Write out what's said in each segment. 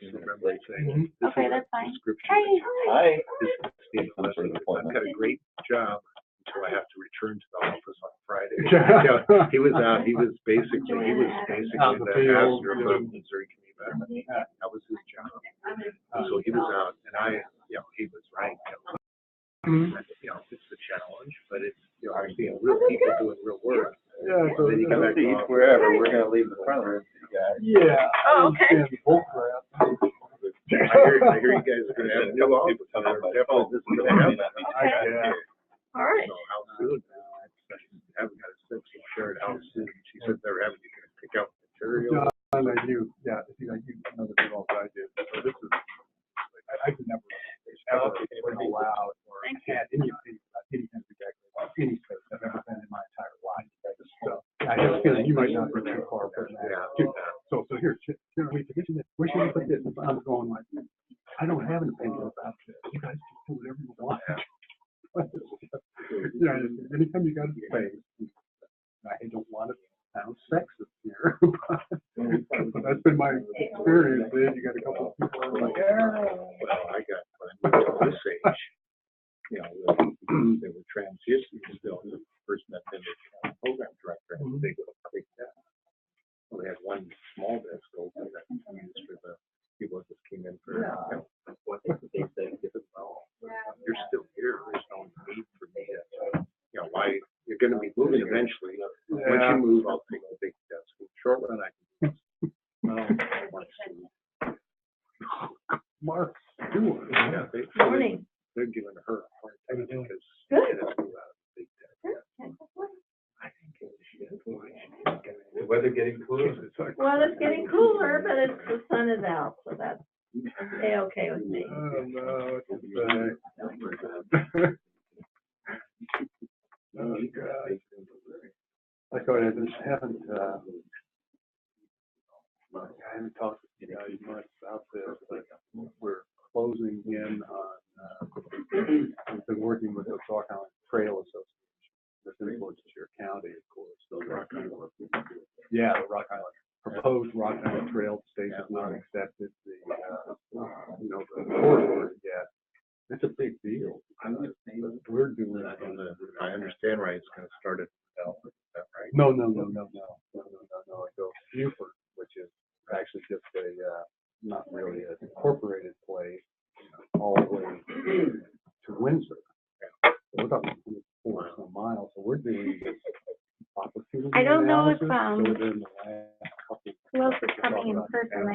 just remember saying. Okay, that's fine. Hi. I've got a great job until I have to return to the office on Friday. Yeah, he was basically the pastor of Missouri Community Betterment. That was his job. So he was out, and he was right. It's a challenge, but it's, I'm seeing real people doing real work. Yeah, so then you come back to eat wherever. We're gonna leave the front room for you guys. Yeah. Oh, okay. I hear you guys are gonna have a new office. Definitely this is gonna happen. All right. So how soon? I haven't got a sense of shared how soon. She said they're having to pick out material. Like you, yeah, see, like you know the deal that I did. So this is, I could never allowed or had any opinion about any kind of executive, any space I've ever been in my entire life. So I have a feeling you might not be too far from that. So here, we forget this. Where should we put this? I'm going like, I don't have an opinion about this. You guys can do whatever you want. Anytime you got a space, I don't want to sound sexist here, but that's been my experience. You got a couple of people who are like, Well, when I moved to this age, they were transitioning still. The person that been the program director, and they would have picked that. Well, they had one small desk open that was used for the people that just came in for what they said, well, you're still here. There's no need for me to, why you're going to be moving eventually. Once you move, I'll take the big desk. In the short run, I can do this. Mark Stewart. Yeah, Morning. they're giving her a hard time because Good. she had to move out of the big desk. I think she is. The weather getting cooler. Well, it's getting cooler, but the sun is out, so that's okay with me. Oh, no, oh, God. I thought I just haven't talked to you guys much about this, but we're closing in on, we've been working with the Rock Island Trail Association. This influences your county, of course. So Rock Island, yeah, the Rock Island, proposed Rock Island Trail state has not accepted the corridor yet. It's a big deal. We're doing it. I understand, right? It's going to start at Delphi, is that right? No. It goes Buford, which is actually just not really an incorporated place, all the way to Windsor. We're about 4 some miles, so we're doing this opportunity. I don't know if, analysis, who else is coming in person? I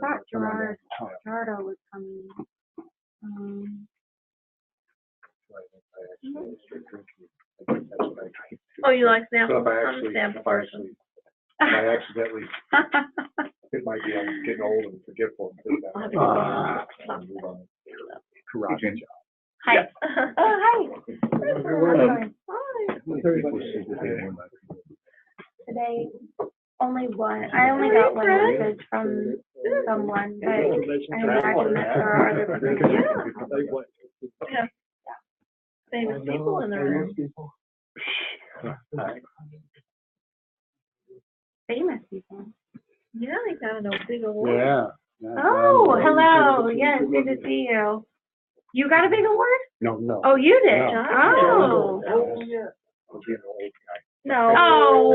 thought Gerardo was coming. Oh, you like samples? I accidentally, it might be I'm getting old and forgetful. Karate. Hi. Oh, hi. Today, only one. I only got one message from someone, but I imagine that there are other people. Yeah. Famous people in the room. Famous people. Yeah, they got a big award. Yeah. Oh, hello. Yes, good to see you. You got a big award? No. Oh, you did? No. Oh. No. Oh,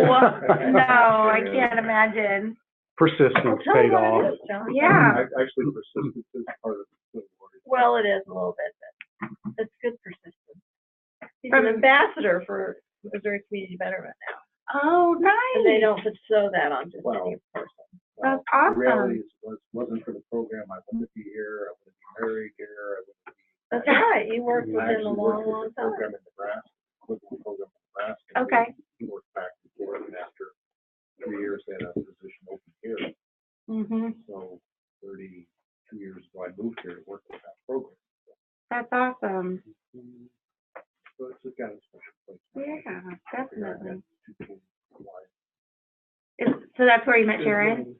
no, I can't imagine. Persistence paid off. Yeah. Actually, persistence is part of the award. Well, it is a little bit, but it's good persistence. He's an ambassador for Missouri Community Betterment now. Oh, nice. And they don't bestow that on just any person. That's The reality is, wasn't for the program, I wouldn't be here, I wouldn't be married here, I wouldn't be. That's right, you worked with him a long, long time. Program in Nebraska, with the program in Nebraska. Okay. He worked back and forth, and after 3 years, they had a position open here. So 32 years ago, I moved here to work with that program. That's awesome. So it's just got a special place. Yeah, definitely. So that's where you met Sharon?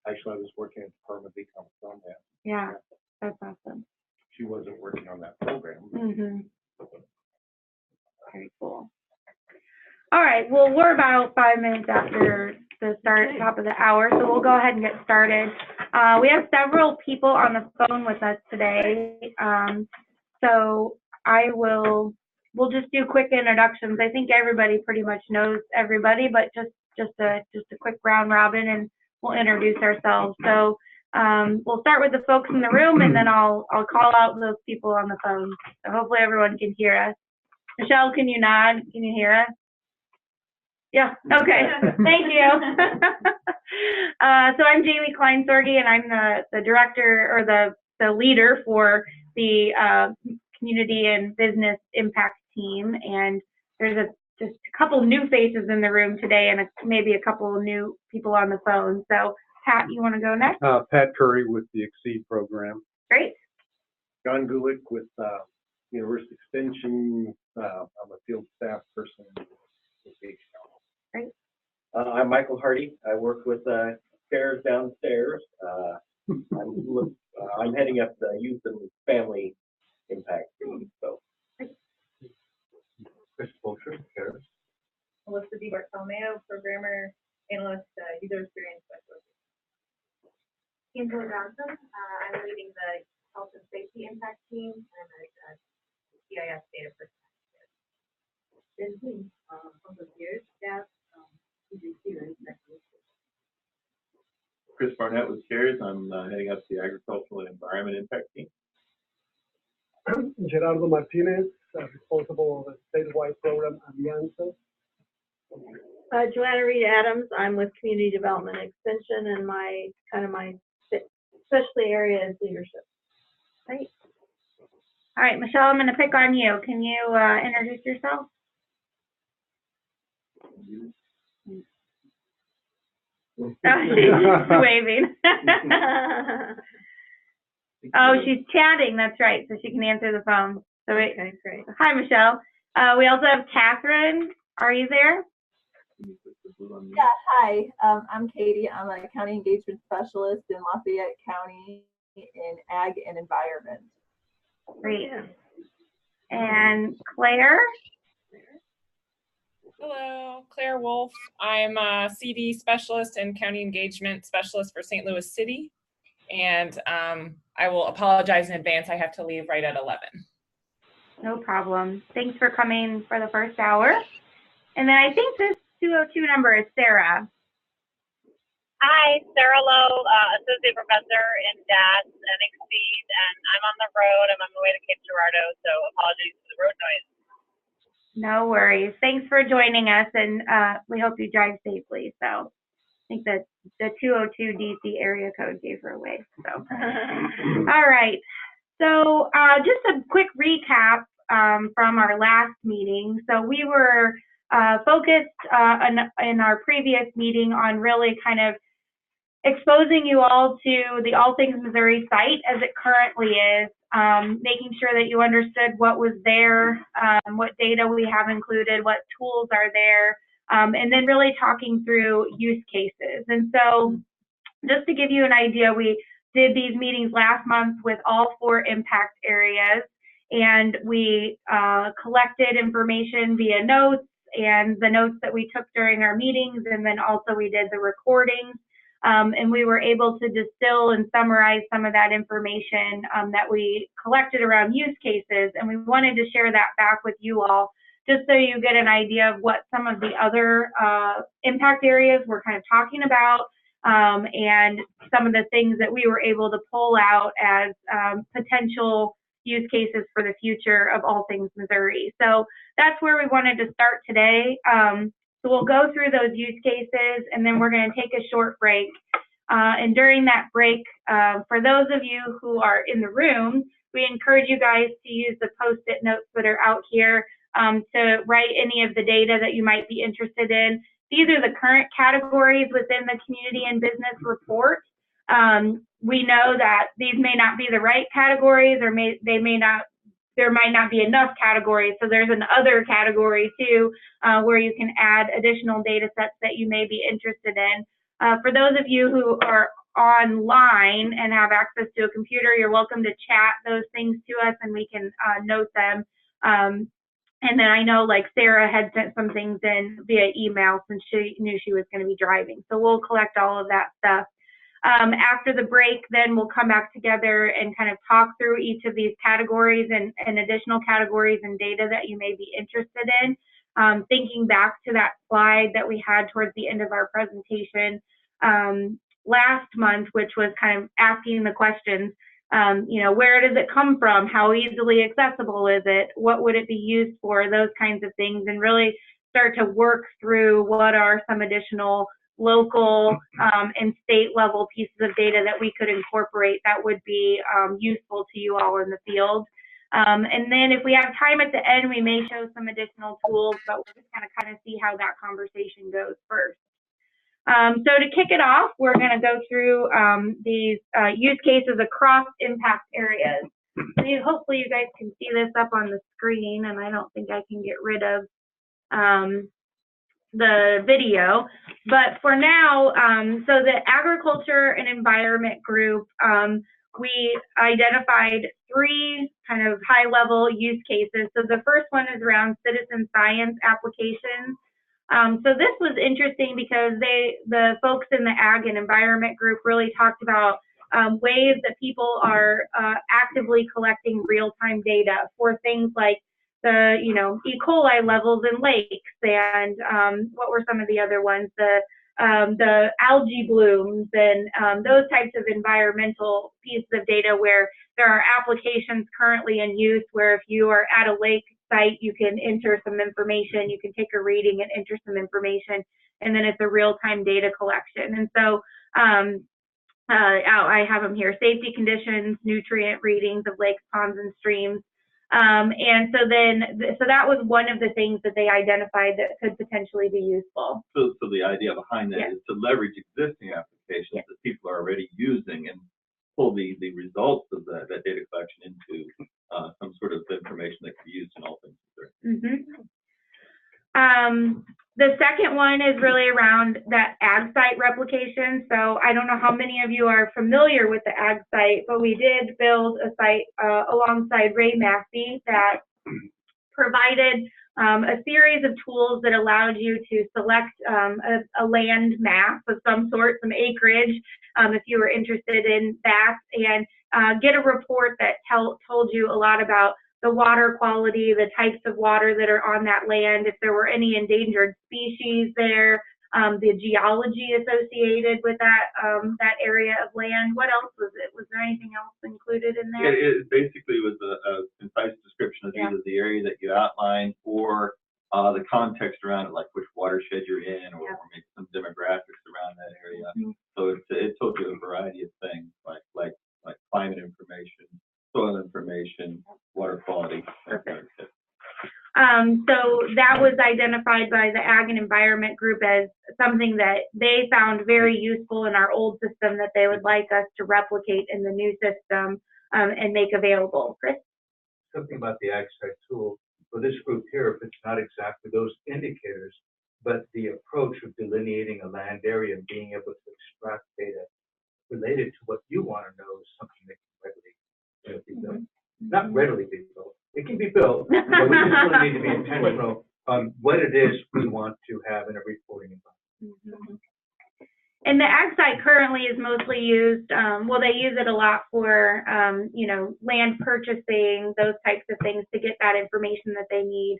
Actually, I was working at the Department of Economic Development. Yeah, that's awesome. She wasn't working on that program. Very cool. All right, well, we're about 5 minutes after to start at the top of the hour, so we'll go ahead and get started. We have several people on the phone with us today, so we'll just do quick introductions. I think everybody pretty much knows everybody, but just a quick round robin, and we'll introduce ourselves. So we'll start with the folks in the room, and then I'll call out those people on the phone. So hopefully everyone can hear us. Michelle, can you nod? Can you hear us? Yeah, okay, thank you. So I'm Jamie Klein-Sorge, and I'm the director, or the leader for the Community and Business Impact team. And there's just a couple new faces in the room today, and maybe a couple of new people on the phone. So Pat, you want to go next? Pat Curry with the Exceed program. Great. John Gulick with University Extension. I'm a field staff person. Great. I'm Michael Hardy. I work with CARES downstairs. I'm heading up the Youth and Family Impact team. So. Chris Bolcher, CARES. Melissa D. Bartolomeo, programmer, analyst, user experience specialist. Angela Johnson. I'm leading the Health and Safety Impact team. I'm a CIS data person. Busy. Over years, staff, experience specialist. Chris Barnett with CARES. I'm heading up the Agricultural and Environment Impact team. Gerardo Martinez, responsible of the statewide program Alianza. Joanna Reed Adams. I'm with Community Development Extension, and my specialty area is leadership. Great. All right, Michelle, I'm going to pick on you. Can you introduce yourself? Oh, she's waving. Oh, she's chatting. That's right. So she can answer the phone. So Okay, great. Hi, Michelle. We also have Catherine. Are you there? Yeah, hi. I'm Katie. I'm a county engagement specialist in Lafayette County in Ag and Environment. Great. And Claire? Hello, Claire Wolf. I'm a CD specialist and county engagement specialist for St. Louis City. And I will apologize in advance. I have to leave right at 11. No problem. Thanks for coming for the first hour. And then I think this 202 number is Sarah. Hi, Sarah Lowe, associate professor in DAS and Exceed, and I'm on the road. I'm on my way to Cape Girardeau, so apologies for the road noise. No worries. Thanks for joining us, and we hope you drive safely. So I think that the 202 DC area code gave her away. So, all right. So just a quick recap from our last meeting. So we were focused in our previous meeting on really kind of exposing you all to the All Things Missouri site as it currently is, making sure that you understood what was there, what data we have included, what tools are there, and then really talking through use cases. And so just to give you an idea, we did these meetings last month with all 4 impact areas, and we collected information via notes and the notes that we took during our meetings, and then also we did the recordings. And we were able to distill and summarize some of that information that we collected around use cases, and we wanted to share that back with you all, just so you get an idea of what some of the other impact areas we're kind of talking about, and some of the things that we were able to pull out as potential use cases for the future of All Things Missouri. So that's where we wanted to start today. So we'll go through those use cases, and then we're going to take a short break. And during that break, for those of you who are in the room, we encourage you guys to use the Post-it notes that are out here to write any of the data that you might be interested in. These are the current categories within the Community and Business Report. We know that these may not be the right categories, or there might not be enough categories. So there's an other category too, where you can add additional data sets that you may be interested in. For those of you who are online and have access to a computer, you're welcome to chat those things to us, and we can note them And then I know like Sarah had sent some things in via email since she knew she was going to be driving. So we'll collect all of that stuff. After the break, then we'll come back together and kind of talk through each of these categories and additional categories and data that you may be interested in. Thinking back to that slide that we had towards the end of our presentation last month, which was kind of asking the questions, you know, where does it come from? How easily accessible is it? What would it be used for? Those kinds of things, and really start to work through what are some additional local and state level pieces of data that we could incorporate that would be useful to you all in the field. And then if we have time at the end, we may show some additional tools, but we're just going to kind of see how that conversation goes first. So to kick it off, we're going to go through these use cases across impact areas. So hopefully you guys can see this up on the screen, and I don't think I can get rid of the video. But for now, so the agriculture and environment group, we identified 3 kind of high-level use cases. So the first one is around citizen science applications. So this was interesting because the folks in the ag and environment group really talked about ways that people are actively collecting real-time data for things like the, you know, E. coli levels in lakes, and what were some of the other ones? The algae blooms and those types of environmental pieces of data where there are applications currently in use where if you are at a lake site, you can enter some information, you can take a reading and enter some information, and then it's a real-time data collection. And so I have them here: safety conditions, nutrient readings of lakes, ponds, and streams. And so that was one of the things that they identified that could potentially be useful. So the idea behind that is to leverage existing applications that people are already using and pull the results of that data collection into some sort of information that can be used in all things. The second one is really around that ag site replication. So I don't know how many of you are familiar with the ag site, but we did build a site alongside Ray Massey that provided a series of tools that allowed you to select a land mass of some sort, some acreage, if you were interested in that, and get a report that told you a lot about the water quality, the types of water that are on that land, if there were any endangered species there, the geology associated with that area of land. What else was it? Was there anything else included in there? It basically was a concise description of either the area that you outlined or the context around it, like which watershed you're in, or maybe some demographics around that area. So it told you a variety of things like climate information, soil information, water quality. Perfect. So that was identified by the Ag and Environment Group as something that they found very useful in our old system that they would like us to replicate in the new system and make available. Chris? Something about the Ag Site tool for this group here, if it's not exactly those indicators, but the approach of delineating a land area and being able to extract data related to what you want to know is something that can readily be built. Not readily be built. It can be built, but we just really need to be intentional on what it is we want to have in a reporting environment. And the ag site currently is mostly used, well, they use it a lot for, you know, land purchasing, those types of things to get that information that they need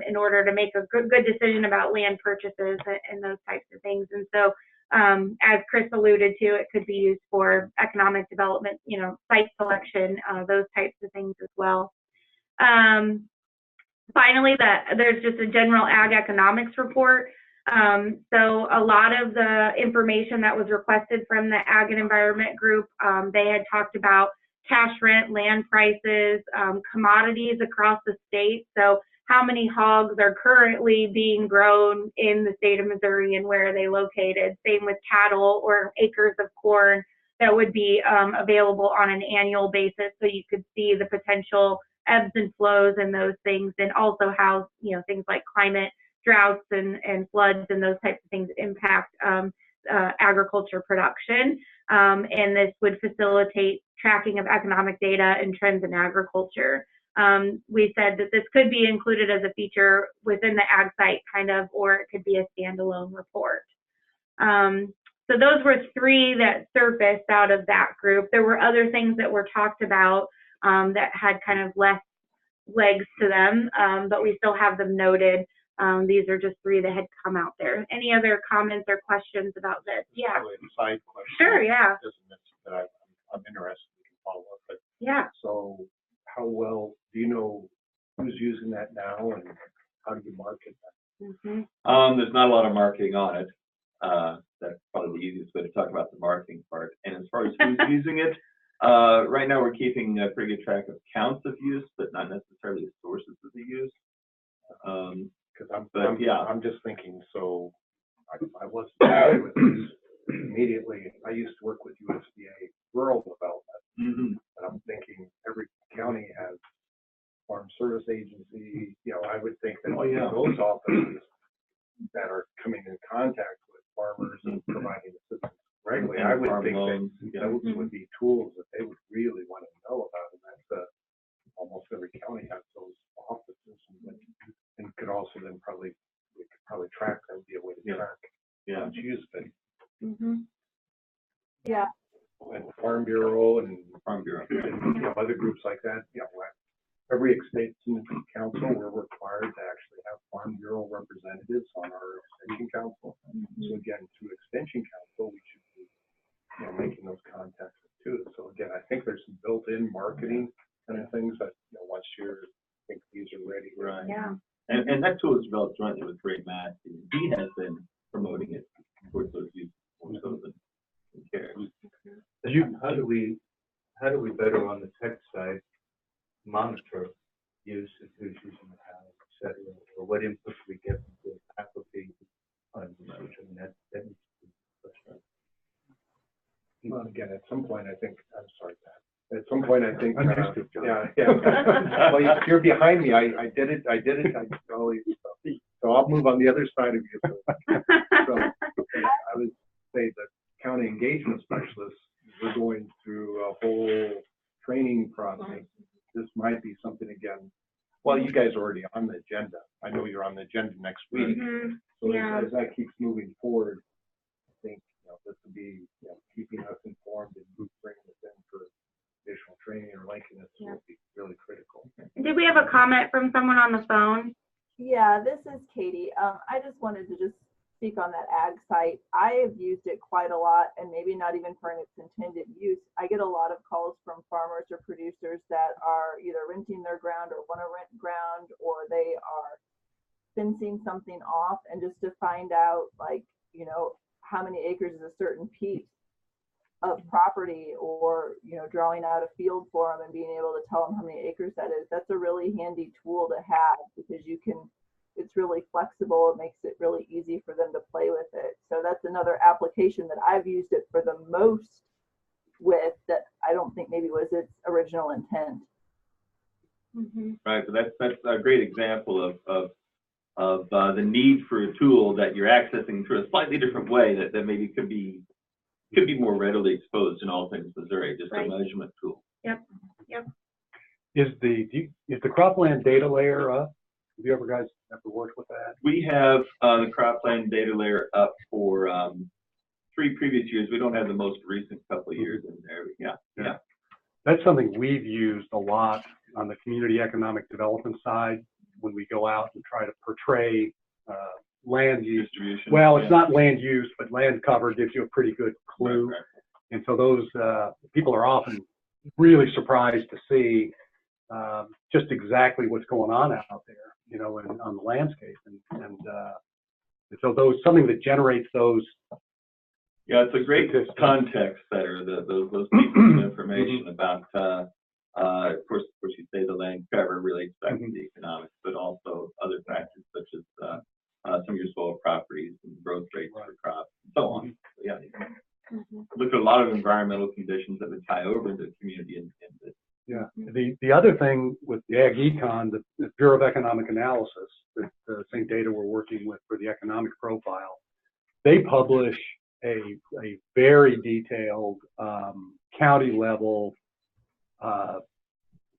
in order to make a good decision about land purchases and those types of things. And so, as Chris alluded to, it could be used for economic development, you know, site selection, those types of things as well. Finally, there's just a general ag economics report. So a lot of the information that was requested from the Ag and Environment Group, they had talked about cash rent, land prices, commodities across the state. So how many hogs are currently being grown in the state of Missouri and where are they located? Same with cattle or acres of corn that would be available on an annual basis, so you could see the potential ebbs and flows and those things, and also how, you know, things like climate, droughts and floods and those types of things impact agriculture production. And this would facilitate tracking of economic data and trends in agriculture. we said that this could be included as a feature within the ag site kind of, or it could be a standalone report. So those were three that surfaced out of that group. There were other things that were talked about that had kind of less legs to them, but we still have them noted. These are just three that had come out there. Any other comments or questions about this? Yeah. Probably a side question. Sure, yeah. Doesn't necessarily, I'm interested, we can follow up, but. Yeah. So how well, do you know who's using that now and how do you market that? Mm-hmm. There's not a lot of marketing on it. That's probably the easiest way to talk about the marketing part. And as far as who's using it, right now we're keeping a pretty good track of counts of use, but not necessarily the sources of the use. Because yeah. I'm just thinking, so I wasn't familiar with this immediately. I used to work with USDA rural development, and I'm thinking every county has farm service agency. You know, I would think that those offices that are coming in contact with farmers and providing assistance regularly, I would think that those would be tools that they would really want to know about, and that's almost every county has those offices, and could also then probably track them, be a way to track who's used it. Yeah. And Farm Bureau and you know, other groups like that. You know, every extension council, we're required to actually have Farm Bureau representatives on our extension council. So again, through extension council, we should be, you know, making those contacts too. So again, I think there's some built-in marketing kind of things that, you know, once you're, I think these are ready. Right. Yeah. And that tool is developed jointly with Ray Matt. He has been promoting it towards those users more so than cares. How do we better on the tech side monitor use and who's using the how, et cetera, or what input do we get from the faculty on usage? I mean, that needs to be frustrating. Well, again, at some point, I think, I'm sorry, Pat. At some point, I think, yeah. Well, you're behind me. I did it. So I'll move on the other side of you. So I would say that county engagement specialists, we're going through a whole training process. This might be something again. Well, you guys are already on the agenda. I know you're on the agenda next week. So as that keeps moving forward, I think, you know, this would be, you know, keeping us informed and bringing us in for additional training or linking us will be really critical. Did we have a comment from someone on the phone? Yeah, this is Katie. I just wanted to just speak on that ag site. I have used it quite a lot, and maybe not even for its intended use. I get a lot of calls from farmers or producers that are either renting their ground or want to rent ground, or they are fencing something off, and just to find out, like, you know, how many acres is a certain piece of property, or, you know, drawing out a field for them and being able to tell them how many acres that is. That's a really handy tool to have, because you can, it's really flexible. It makes it really easy for them to play with it. So that's another application that I've used it for the most with, that I don't think maybe was its original intent. Right, so that's a great example of the need for a tool that you're accessing through a slightly different way that maybe could be more readily exposed in all things Missouri, just a measurement tool. Yep. Is the cropland data layer up? Have you guys ever worked with that? We have the cropland data layer up for 3 previous years. We don't have the most recent couple of years in there. Yeah. That's something we've used a lot on the community economic development side when we go out and try to portray land use. Distribution. Well, it's not land use, but land cover gives you a pretty good clue. Right. And so those people are often really surprised to see just exactly what's going on out there, you know, on the landscape. And so something that generates those. Yeah, it's a great context setter, those pieces of information about, of course, you say the land cover relates back to the economics, but also other factors such as some of your soil properties and growth rates for crops and so on. So, yeah, look at a lot of environmental conditions that would tie over into community and Yeah. The other thing with the Ag Econ, the Bureau of Economic Analysis, the same data we're working with for the economic profile, they publish a very detailed county level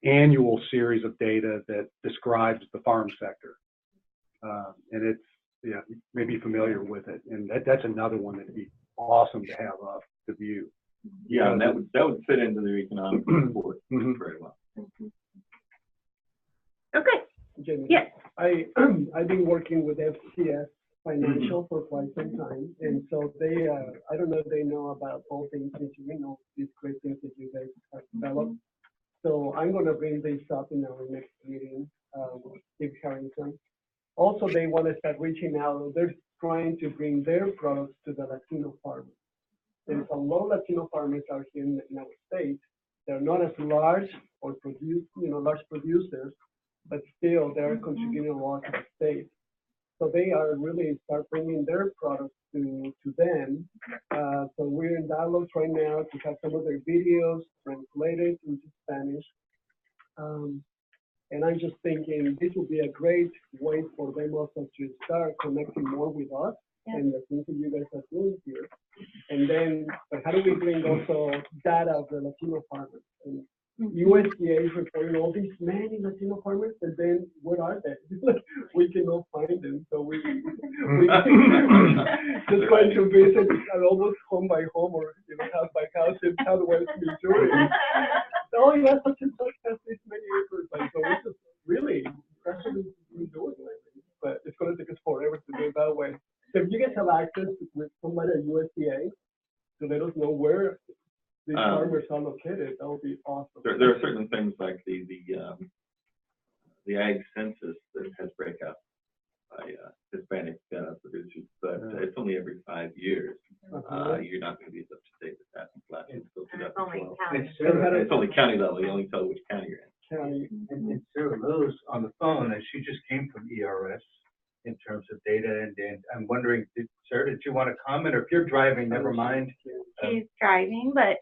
annual series of data that describes the farm sector. And it's, yeah, you may be familiar with it. And that's another one that'd be awesome to have up to view. Yeah, and that would fit into their economic report very well. Okay. Jamie, Yes. I've been working with FCS Financial for quite some time, and so they, I don't know if they know about all things that you know, these great things that you guys have developed. So I'm going to bring this up in our next meeting, Steve Harrington. Also, they want to start reaching out. They're trying to bring their products to the Latino farmers. There's a lot of Latino farmers out here in our state. They're not as large or large producers, but still they're contributing a lot to the state. So they are really start bringing their products to them. So we're in dialogue right now to have some of their videos translated into Spanish. And I'm just thinking this would be a great way for them also to start connecting more with us and the things that you guys are doing here. And then, but how do we bring also data of the Latino farmers? And USDA is reporting all these many Latino farmers, and then what are they? We cannot find them, so we just trying to visit almost home by home or house by house in Southwest Missouri. Oh yeah, such and such has this many acres. Like, so it's just really that's what we're doing lately. But it's going to take us forever to do it that way. So if you guys have access with somebody at USDA to let us know where these farmers are located, that would be awesome. There are certain things like the ag census that has breakout by Hispanic producers, but it's only every 5 years. You're not going to be as up to date with that. It's only county level. You only tell which county you're in. And Sarah Lowe's on the phone, and she just came from ERS in terms of data. And I'm wondering, Sarah, did you want to comment? Or if you're driving, never mind. She's driving, but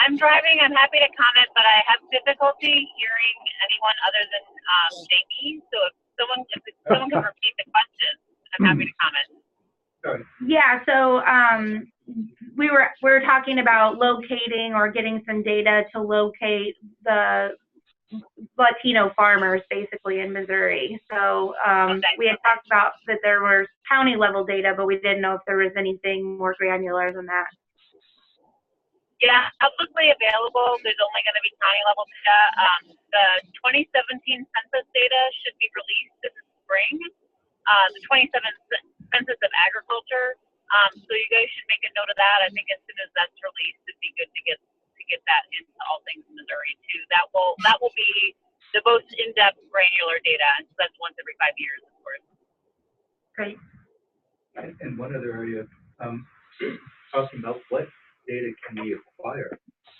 I'm driving. I'm happy to comment, but I have difficulty hearing anyone other than Jamie. So if someone can repeat the question, I'm happy to comment. Sorry. yeah, so we were talking about locating or getting some data to locate the Latino farmers basically in Missouri. So we had talked about that there was county level data, but we didn't know if there was anything more granular than that. Yeah, publicly available. There's only going to be county level data. The 2017 census data should be released this spring. The 27th census of agriculture. So you guys should make a note of that. I think as soon as that's released, it'd be good to get that into All Things Missouri too. That will be the most in-depth granular data. And so that's once every 5 years, of course. Great. And one other area, talking about what data can we acquire?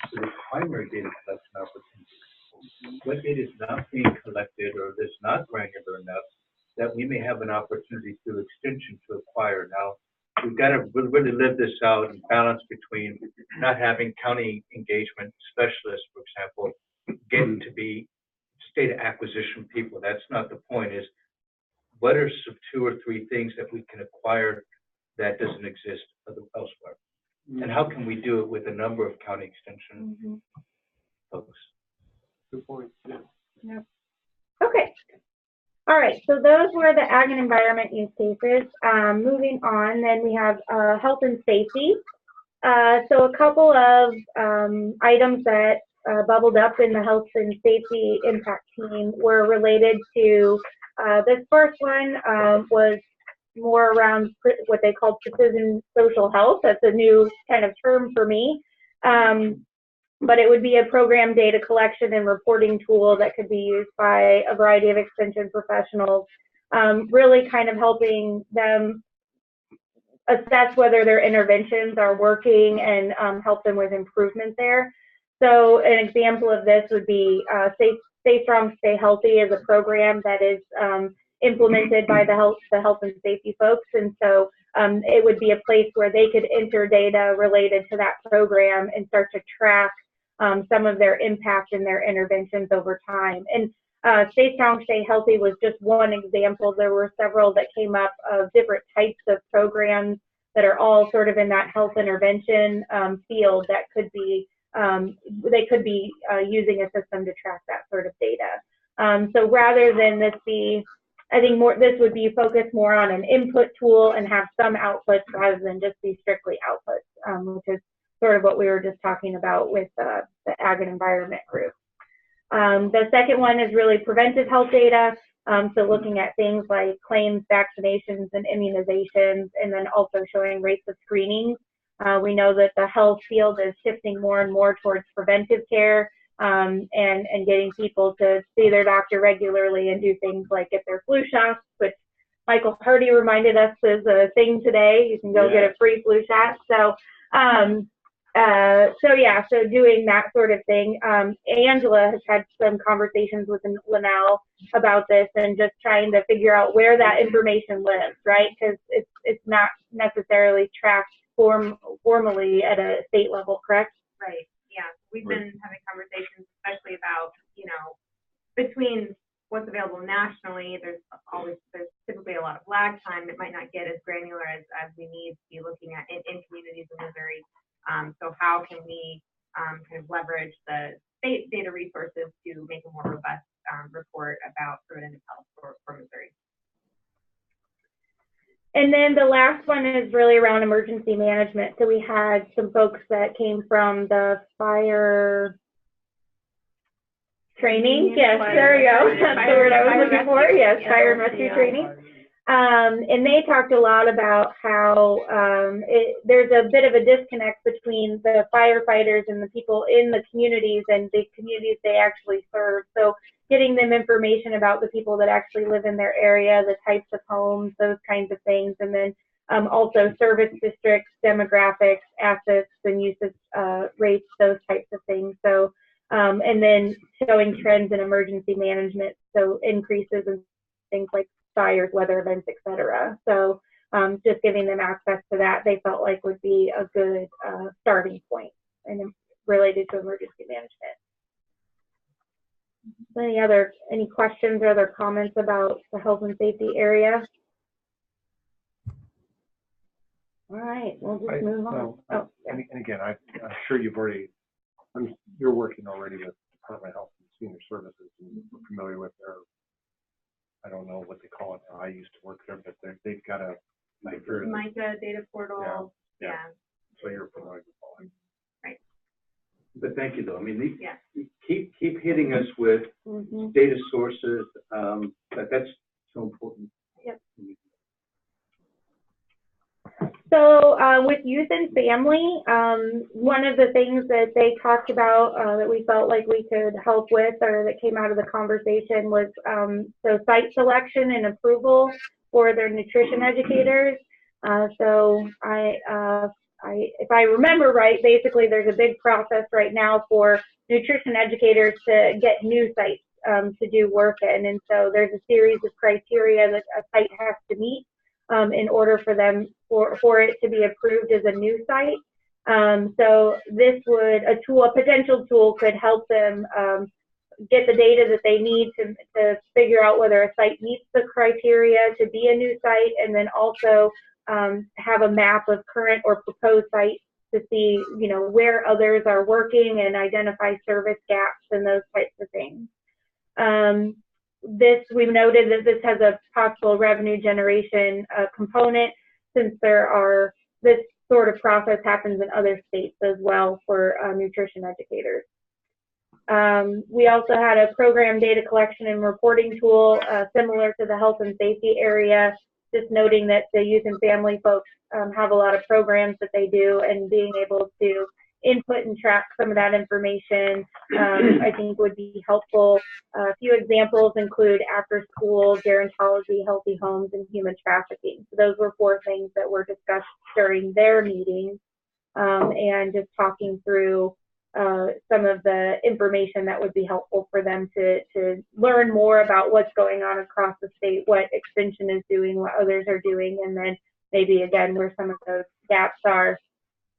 So the primary data collection opportunity. What data is not being collected or that's not granular enough that we may have an opportunity through extension to acquire? Now, we've got to really live this out and balance between not having county engagement specialists, for example, getting to be data acquisition people. That's not the point. Is what are some 2 or 3 things that we can acquire that doesn't exist elsewhere? And how can we do it with a number of county extension folks? Good point. Yeah. Yep. Okay. All right. So those were the ag and environment use cases. Moving on, then we have health and safety. So a couple of items that bubbled up in the health and safety impact team were related to this first one was more around what they call precision social health. That's a new kind of term for me. But it would be a program data collection and reporting tool that could be used by a variety of extension professionals, really kind of helping them assess whether their interventions are working and help them with improvement there. So an example of this would be Stay Strong, Stay Healthy is a program that is implemented by the health and safety folks. And so it would be a place where they could enter data related to that program and start to track some of their impact and their interventions over time. And Stay Strong, Stay Healthy was just one example. There were several that came up of different types of programs that are all sort of in that health intervention field that could be they could be using a system to track that sort of data. So rather than this be, I think this would be focused more on an input tool and have some outputs rather than just be strictly outputs, which is sort of what we were just talking about with the Ag and Environment group. The second one is really preventive health data. So looking at things like claims, vaccinations, and immunizations, and then also showing rates of screenings. We know that the health field is shifting more and more towards preventive care, and getting people to see their doctor regularly and do things like get their flu shots, which Michael Hardy reminded us is a thing today. You can go get a free flu shot. So, so doing that sort of thing. Angela has had some conversations with Linnell about this and just trying to figure out where that information lives, right? Because it's not necessarily tracked formally at a state level, correct? Right. Yeah. We've been having conversations, especially about, you know, between what's available nationally. There's typically a lot of lag time. It might not get as granular as we need to be looking at in communities in Missouri. So how can we kind of leverage the state data resources to make a more robust report about preventive health for Missouri? And then the last one is really around emergency management. So we had some folks that came from the fire training. Yes, there we go. That's the word I was looking for. Yes, fire and rescue training. And they talked a lot about how there's a bit of a disconnect between the firefighters and the people in the communities and the communities they actually serve. So getting them information about the people that actually live in their area, the types of homes, those kinds of things. And then also service districts, demographics, assets and usage rates, those types of things. So, and then showing trends in emergency management. So increases in things like fires, weather events, etc. So just giving them access to that, they felt like would be a good starting point and related to emergency management. Any questions or other comments about the health and safety area? All right, we'll just move on. And again, I'm sure you're working already with Department of Health and Senior Services, and we're familiar with their, I don't know what they call it now. I used to work there, but they've got a MICA data portal. Yeah. So you're familiar with all that. Right. But thank you, though. I mean, keep hitting us with data sources. That's so important. Yep. So with youth and family, one of the things that they talked about that we felt like we could help with, or that came out of the conversation, was so site selection and approval for their nutrition educators. So if I remember right, basically there's a big process right now for nutrition educators to get new sites to do work in, and so there's a series of criteria that a site has to meet in order for them for it to be approved as a new site. So this would a potential tool could help them get the data that they need to figure out whether a site meets the criteria to be a new site, and then also have a map of current or proposed sites to see, you know, where others are working and identify service gaps and those types of things. We've noted that this has a possible revenue generation component, since this sort of process happens in other states as well for nutrition educators. We also had a program data collection and reporting tool similar to the health and safety area, just noting that the youth and family folks have a lot of programs that they do, and being able to input and track some of that information I think would be helpful. A few examples include after school, gerontology, healthy homes, and human trafficking. So those were 4 things that were discussed during their meeting, and just talking through some of the information that would be helpful for them to learn more about what's going on across the state, what Extension is doing, what others are doing, and then maybe again where some of those gaps are.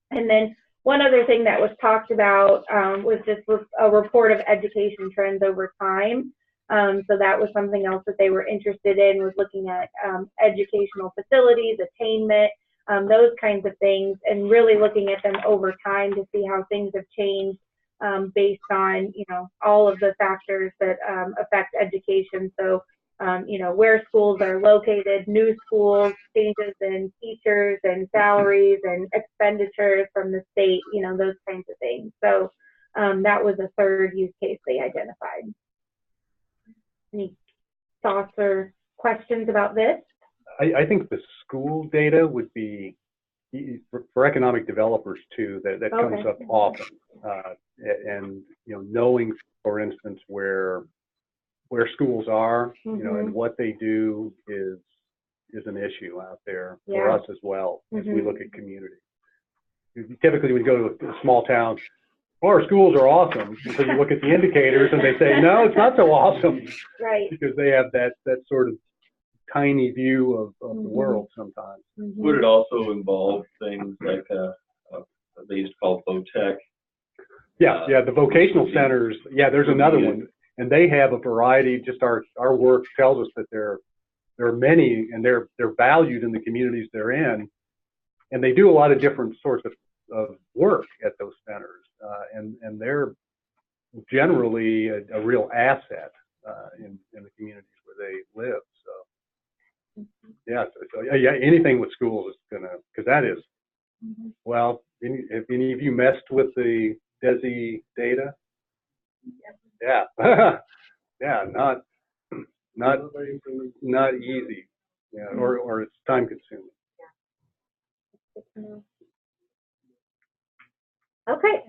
And then one other thing that was talked about was just a report of education trends over time. So that was something else that they were interested in, was looking at educational facilities, attainment, those kinds of things, and really looking at them over time to see how things have changed based on, you know, all of the factors that affect education. So, you know, where schools are located, new schools, changes in teachers and salaries and expenditures from the state, you know, those kinds of things. So that was a third use case they identified. Any thoughts or questions about this? I think the school data would be, for economic developers too, that comes up often. And, you know, knowing, for instance, where schools are, you know, and what they do is an issue out there for us as well, as we look at community. Typically, when you go to a small town, well, our schools are awesome. And so you look at the indicators and they say, no, it's not so awesome. Right. Because they have that sort of tiny view of the world sometimes. Would it also involve things like they used to call VOTEC? Yeah, the vocational centers. Yeah, there's another one, and they have a variety. Just our work tells us that there are many, and they're valued in the communities they're in, and they do a lot of different sorts of work at those centers, and they're generally a real asset in the communities where they live. So yeah, anything with schools is gonna, because that is, well, have any of you messed with the DESI data? Yeah. Yeah, not easy. Yeah, or it's time consuming. Okay.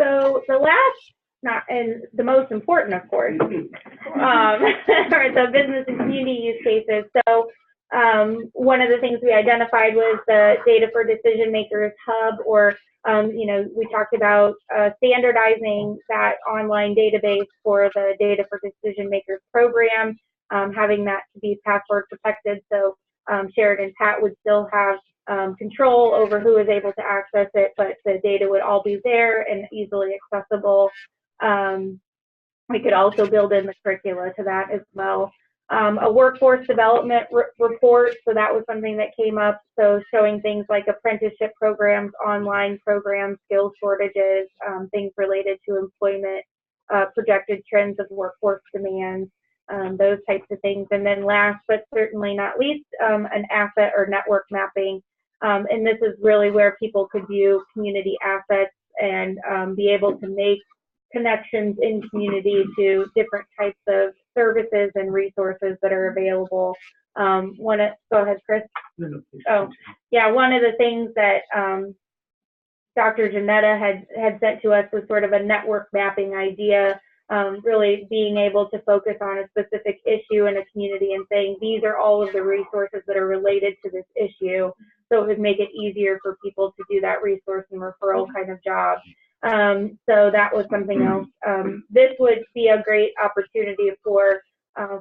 So the last, and the most important, of course, are the business and community use cases. So one of the things we identified was the Data for Decision Makers Hub, or you know, we talked about standardizing that online database for the Data for Decision Makers program, having that to be password protected. So Sheridan Pat would still have control over who is able to access it, but the data would all be there and easily accessible. We could also build in the curricula to that as well. A workforce development report, so that was something that came up, so showing things like apprenticeship programs, online programs, skills shortages, things related to employment, projected trends of workforce demands, those types of things. And then last but certainly not least, an asset or network mapping. And this is really where people could view community assets and be able to make connections in community to different types of services and resources that are available. Go ahead, Chris. Oh, yeah, one of the things that Dr. Janetta had sent to us was sort of a network mapping idea, really being able to focus on a specific issue in a community and saying, these are all of the resources that are related to this issue. So it would make it easier for people to do that resource and referral kind of job. So that was something else. This would be a great opportunity for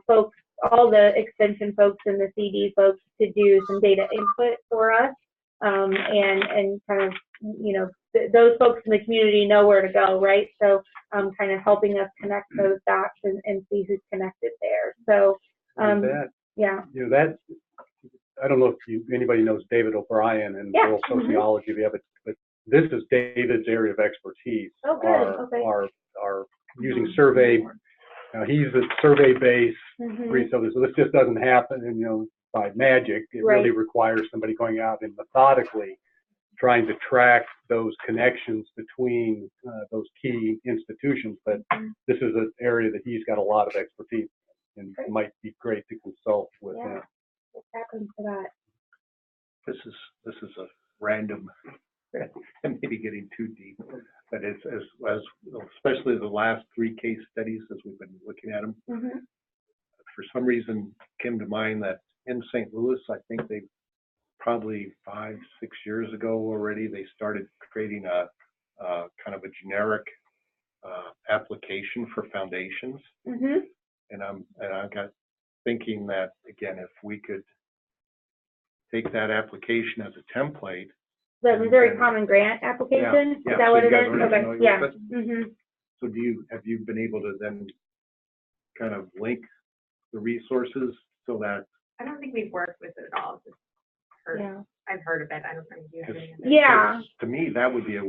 folks, all the extension folks and the CD folks, to do some data input for us, and kind of, you know, those folks in the community know where to go, right? So kind of helping us connect those dots and see who's connected there. So yeah. You know, that, I don't know if anybody knows David O'Brien and rural sociology, but this is David's area of expertise. Oh, good. Are using survey. He's a survey-based researcher, so this just doesn't happen, you know, by magic. It really requires somebody going out and methodically trying to track those connections between those key institutions. But this is an area that he's got a lot of expertise in, and it might be great to consult with him. What happened to that? This is a random, and maybe getting too deep, but it's as especially the last 3 case studies as we've been looking at them. For some reason came to mind that in St. Louis, I think they probably 5-6 years ago already, they started creating a kind of a generic application for foundations. And I got thinking that, again, if we could take that application as a template. The Missouri Common Grant application? Is that what it is? Okay, yeah. So have you been able to then kind of link the resources so that? I don't think we've worked with it at all. Just heard I've heard of it. I don't know if you have any other. Yeah. To me, that would be a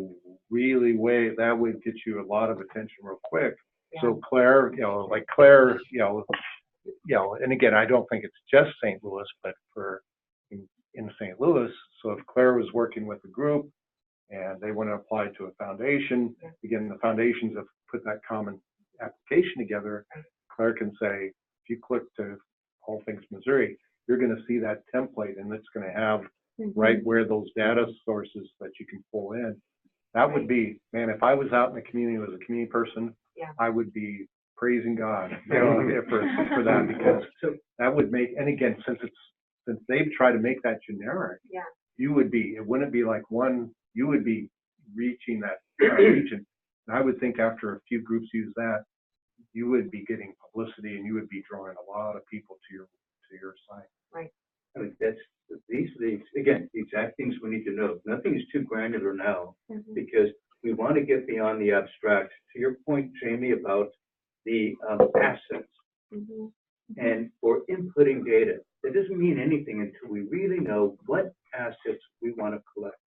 really way, that would get you a lot of attention real quick. So Claire, like Claire, and again, I don't think it's just St. Louis, but in St. Louis. So if Claire was working with a group and they want to apply to a foundation, again, the foundations have put that common application together. Claire can say, if you click to All Things Missouri, you're going to see that template, and it's going to have right where those data sources that you can pull in. That would be, man, if I was out in the community as a community person, I would be praising God for that, because that would make, and again, since they've tried to make that generic, you would be, it wouldn't be like one, you would be reaching that region. And I would think after a few groups use that, you would be getting publicity and you would be drawing a lot of people to your site. Right. I mean, these are the exact things we need to know. Nothing is too granular now, because we want to get beyond the abstract. To your point, Jamie, about the assets. And for inputting data, that doesn't mean anything until we really know what assets we want to collect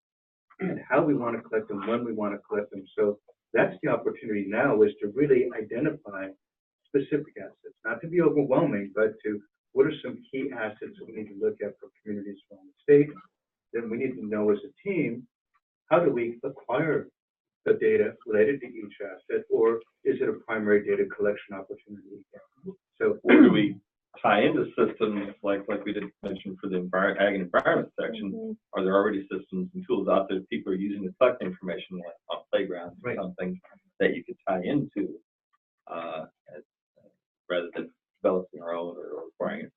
and how we want to collect them, when we want to collect them. So that's the opportunity now, is to really identify specific assets, not to be overwhelming, but to what are some key assets that we need to look at for communities around the state. Then we need to know as a team, how do we acquire the data related to each asset, or is it a primary data collection opportunity? So, or do we tie into systems like we did mention for the ag and environment section? Are there already systems and tools out there that people are using to collect information, like on playgrounds or something that you could tie into, rather than developing our own or acquiring it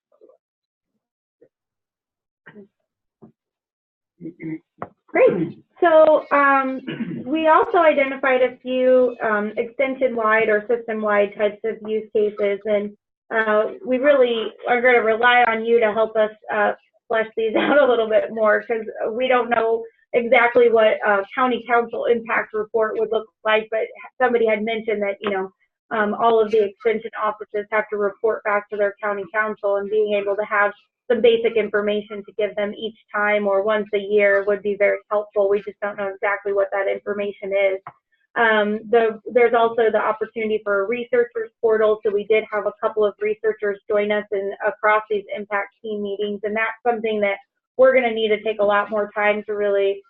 from Great. So we also identified a few extension-wide or system-wide types of use cases, and we really are going to rely on you to help us flesh these out a little bit more, because we don't know exactly what a county council impact report would look like, but somebody had mentioned that, all of the extension offices have to report back to their county council, and being able to have some basic information to give them each time or once a year would be very helpful. We just don't know exactly what that information is. There's also the opportunity for a researchers portal. So we did have a couple of researchers join us across these impact team meetings, and that's something that we're going to need to take a lot more time to really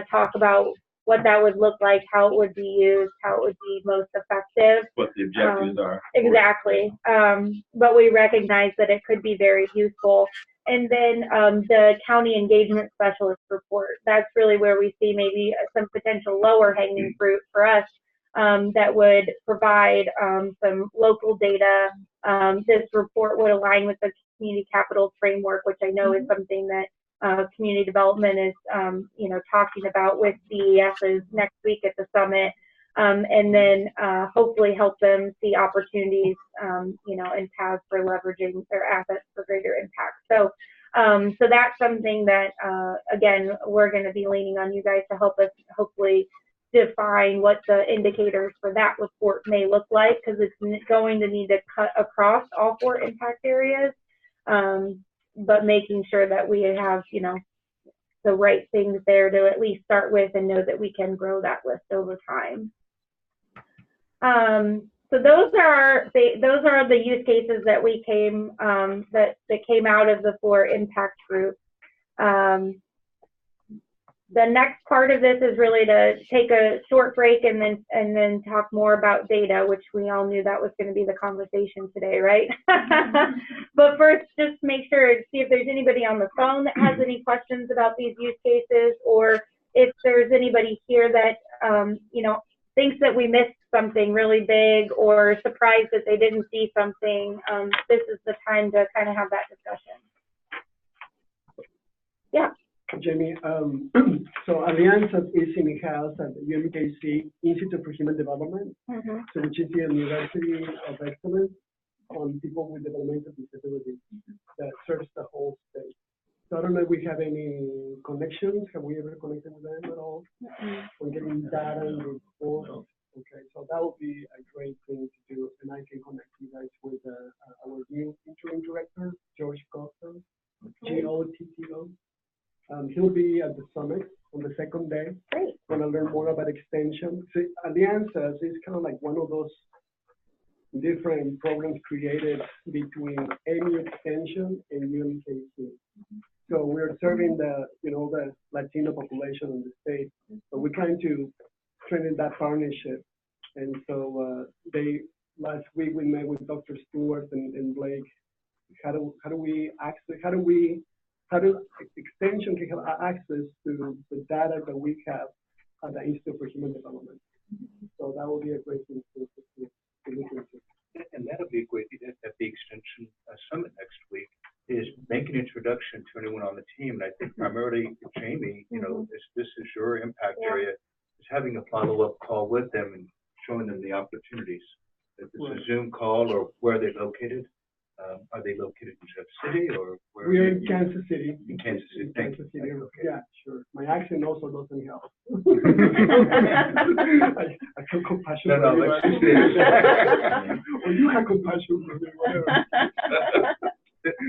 talk about what that would look like, how it would be used, how it would be most effective. what the objectives are. Exactly. But we recognize that it could be very useful. And then the county engagement specialist report. That's really where we see maybe some potential lower hanging fruit for us that would provide some local data. This report would align with the community capital framework, which I know is something that community development is, talking about with DESs next week at the summit, and then hopefully help them see opportunities, and paths for leveraging their assets for greater impact. So, so that's something that, again, we're going to be leaning on you guys to help us hopefully define what the indicators for that report may look like, because it's going to need to cut across all 4 impact areas. But making sure that we have, the right things there to at least start with, and know that we can grow that list over time. So those are the use cases that we came that came out of the 4 impact group. The next part of this is really to take a short break and then talk more about data, which we all knew that was going to be the conversation today, right? But first, just make sure to see if there's anybody on the phone that has any questions about these use cases, or if there's anybody here that thinks that we missed something really big, or surprised that they didn't see something. This is the time to kind of have that discussion. Yeah. Jamie, so Alianza is in house at the UMKC Institute for Human Development, so which is the University of Excellence on people with developmental disabilities that serves the whole state. So I don't know if we have any connections. Have we ever connected with them at all? On getting data and reports? Okay, so that would be a great thing to do, and I can connect you guys with our new interim director, George Gotto, Gotto. He'll be at the summit on the second day. Great. Gonna learn more about extension. So Alianzas is kind of like one of those different programs created between AMU Extension and UMKC. So we're serving the Latino population in the state. So we're trying to strengthen that partnership. And so last week we met with Dr. Stewart and Blake. How do Extension can have access to the data that we have at the Institute for Human Development. So that will be a great thing to look into. And that'll be a great thing at the Extension Summit next week, is make an introduction to anyone on the team. And I think primarily Jamie, this is your impact area, is having a follow-up call with them and showing them the opportunities. If it's a Zoom call, or where are they located? Are they located in Jeff City, or where? We're in Kansas City. In Kansas City. Kansas City. Yeah, sure. My accent also doesn't help. I feel compassion No, for let's you. just do Or you have compassion for me, whatever.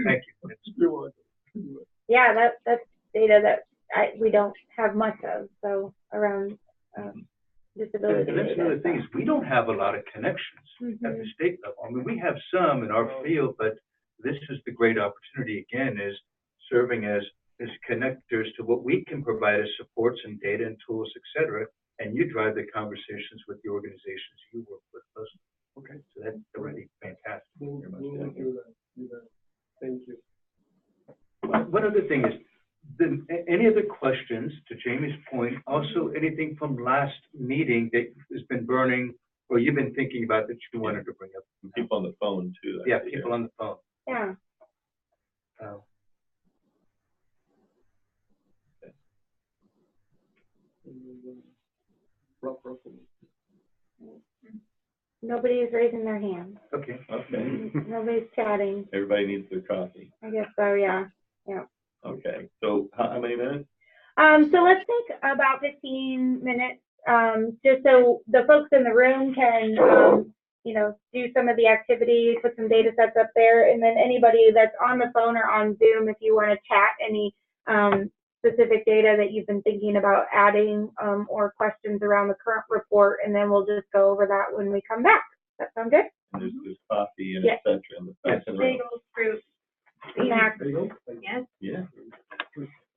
Thank you. You're welcome. Yeah, that's data that we don't have much of, so around disability. And that's another thing, is we don't have a lot of connections at the state level. I mean, we have some in our field, but this is the great opportunity, again, is serving as connectors to what we can provide as supports and data and tools, et cetera, and you drive the conversations with the organizations you work with closely. Okay. So that's already fantastic. We'll do that. Thank you. One other thing is, any other questions, to Jamie's point, also anything from last meeting that has been burning or you've been thinking about that you wanted to bring up? People on the phone too. Yeah, people on the phone. Yeah. Nobody is raising their hand. Okay. Okay. Nobody's chatting. Everybody needs their coffee. I guess so, yeah. Yeah. Okay. So how many minutes? So let's take about 15 minutes, just so the folks in the room can, do some of the activities, put some data sets up there, and then anybody that's on the phone or on Zoom, if you want to chat any specific data that you've been thinking about adding, or questions around the current report, and then we'll just go over that when we come back. Does that sound good? And there's coffee and Yes. et cetera in the second room. Bagels, fruit, Snacks. yes. Yeah.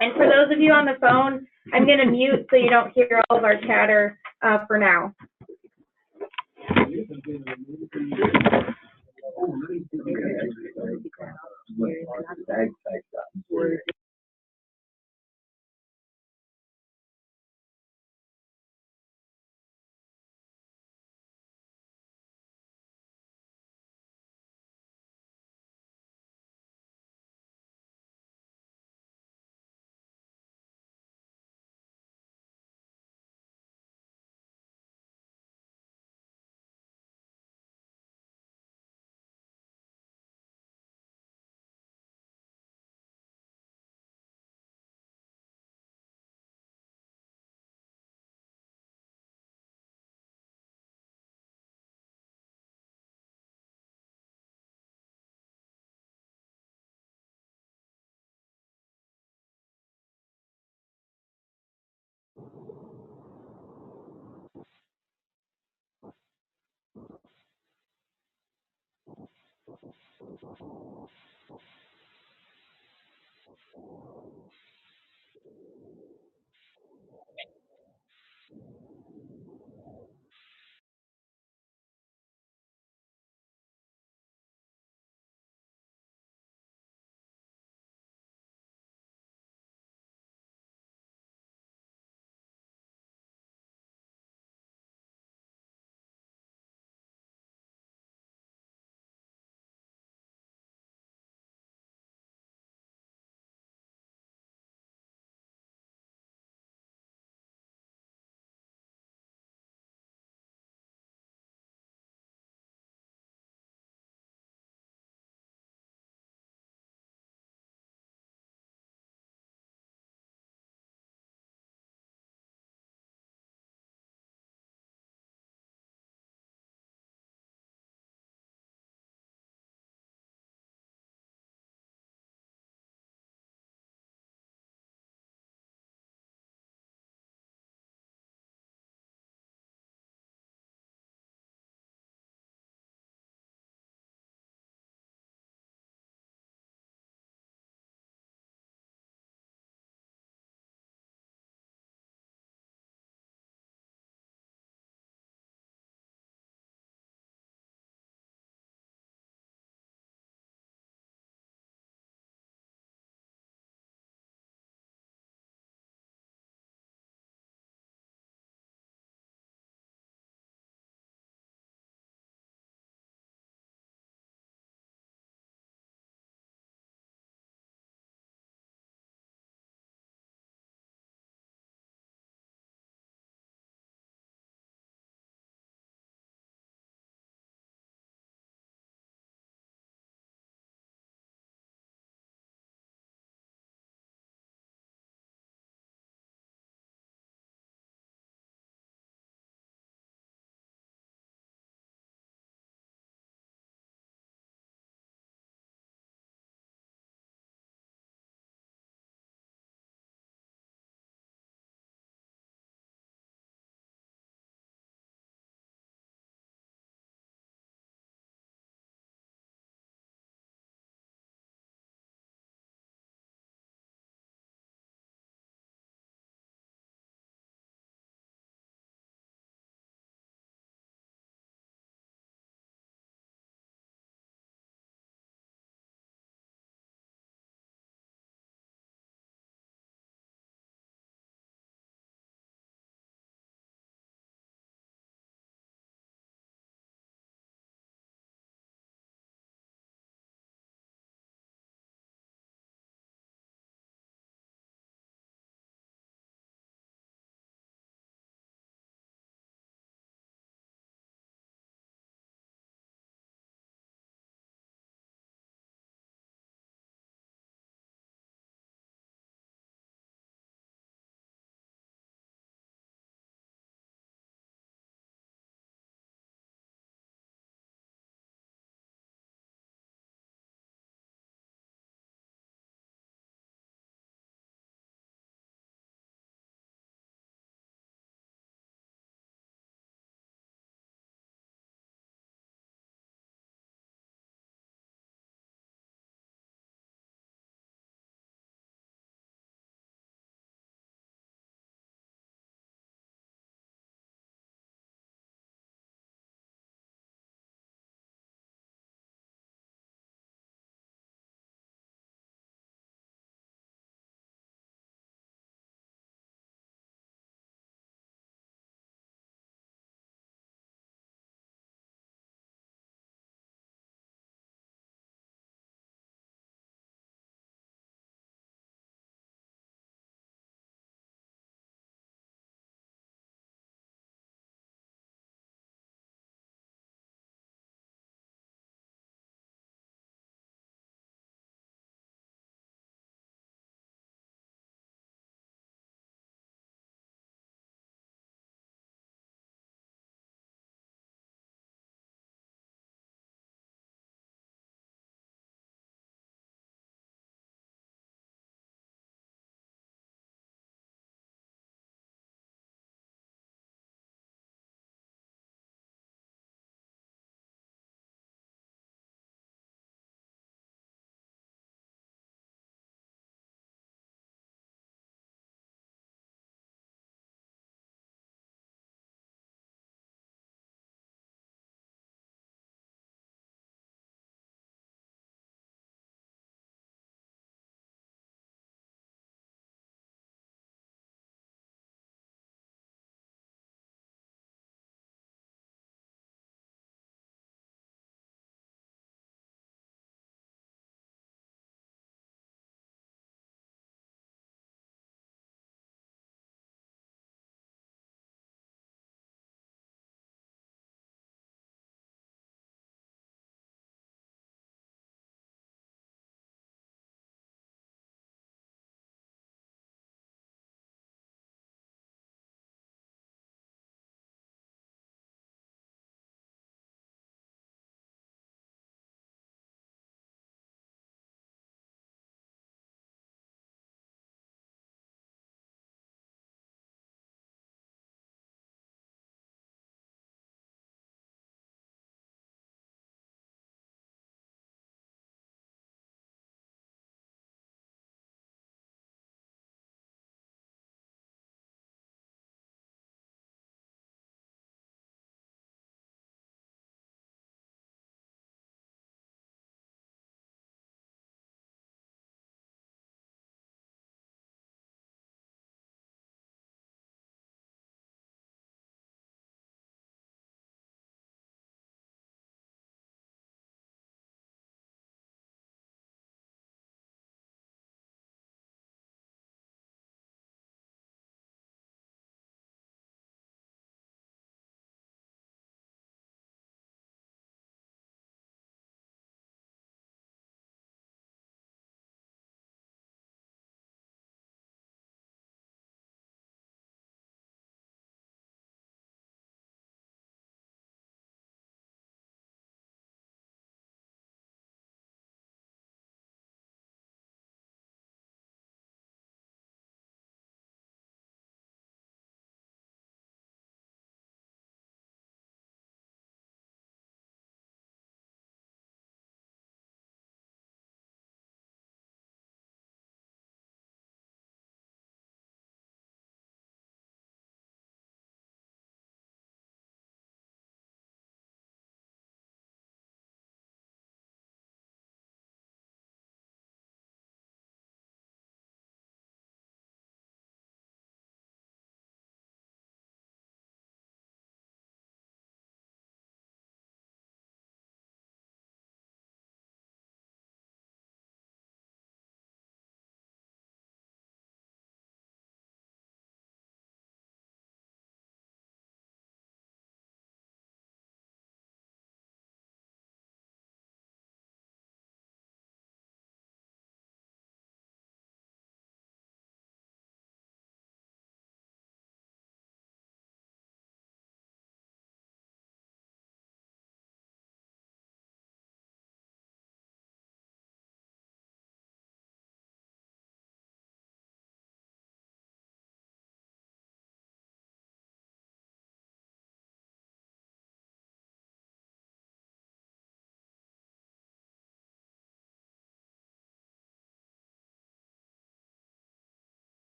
And for those of you on the phone, I'm going to mute so you don't hear all of our chatter for now.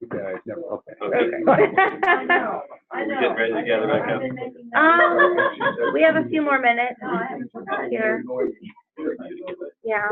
Yeah, never, okay. I know. We're getting ready to gather back up. We have a few more minutes here. Yeah.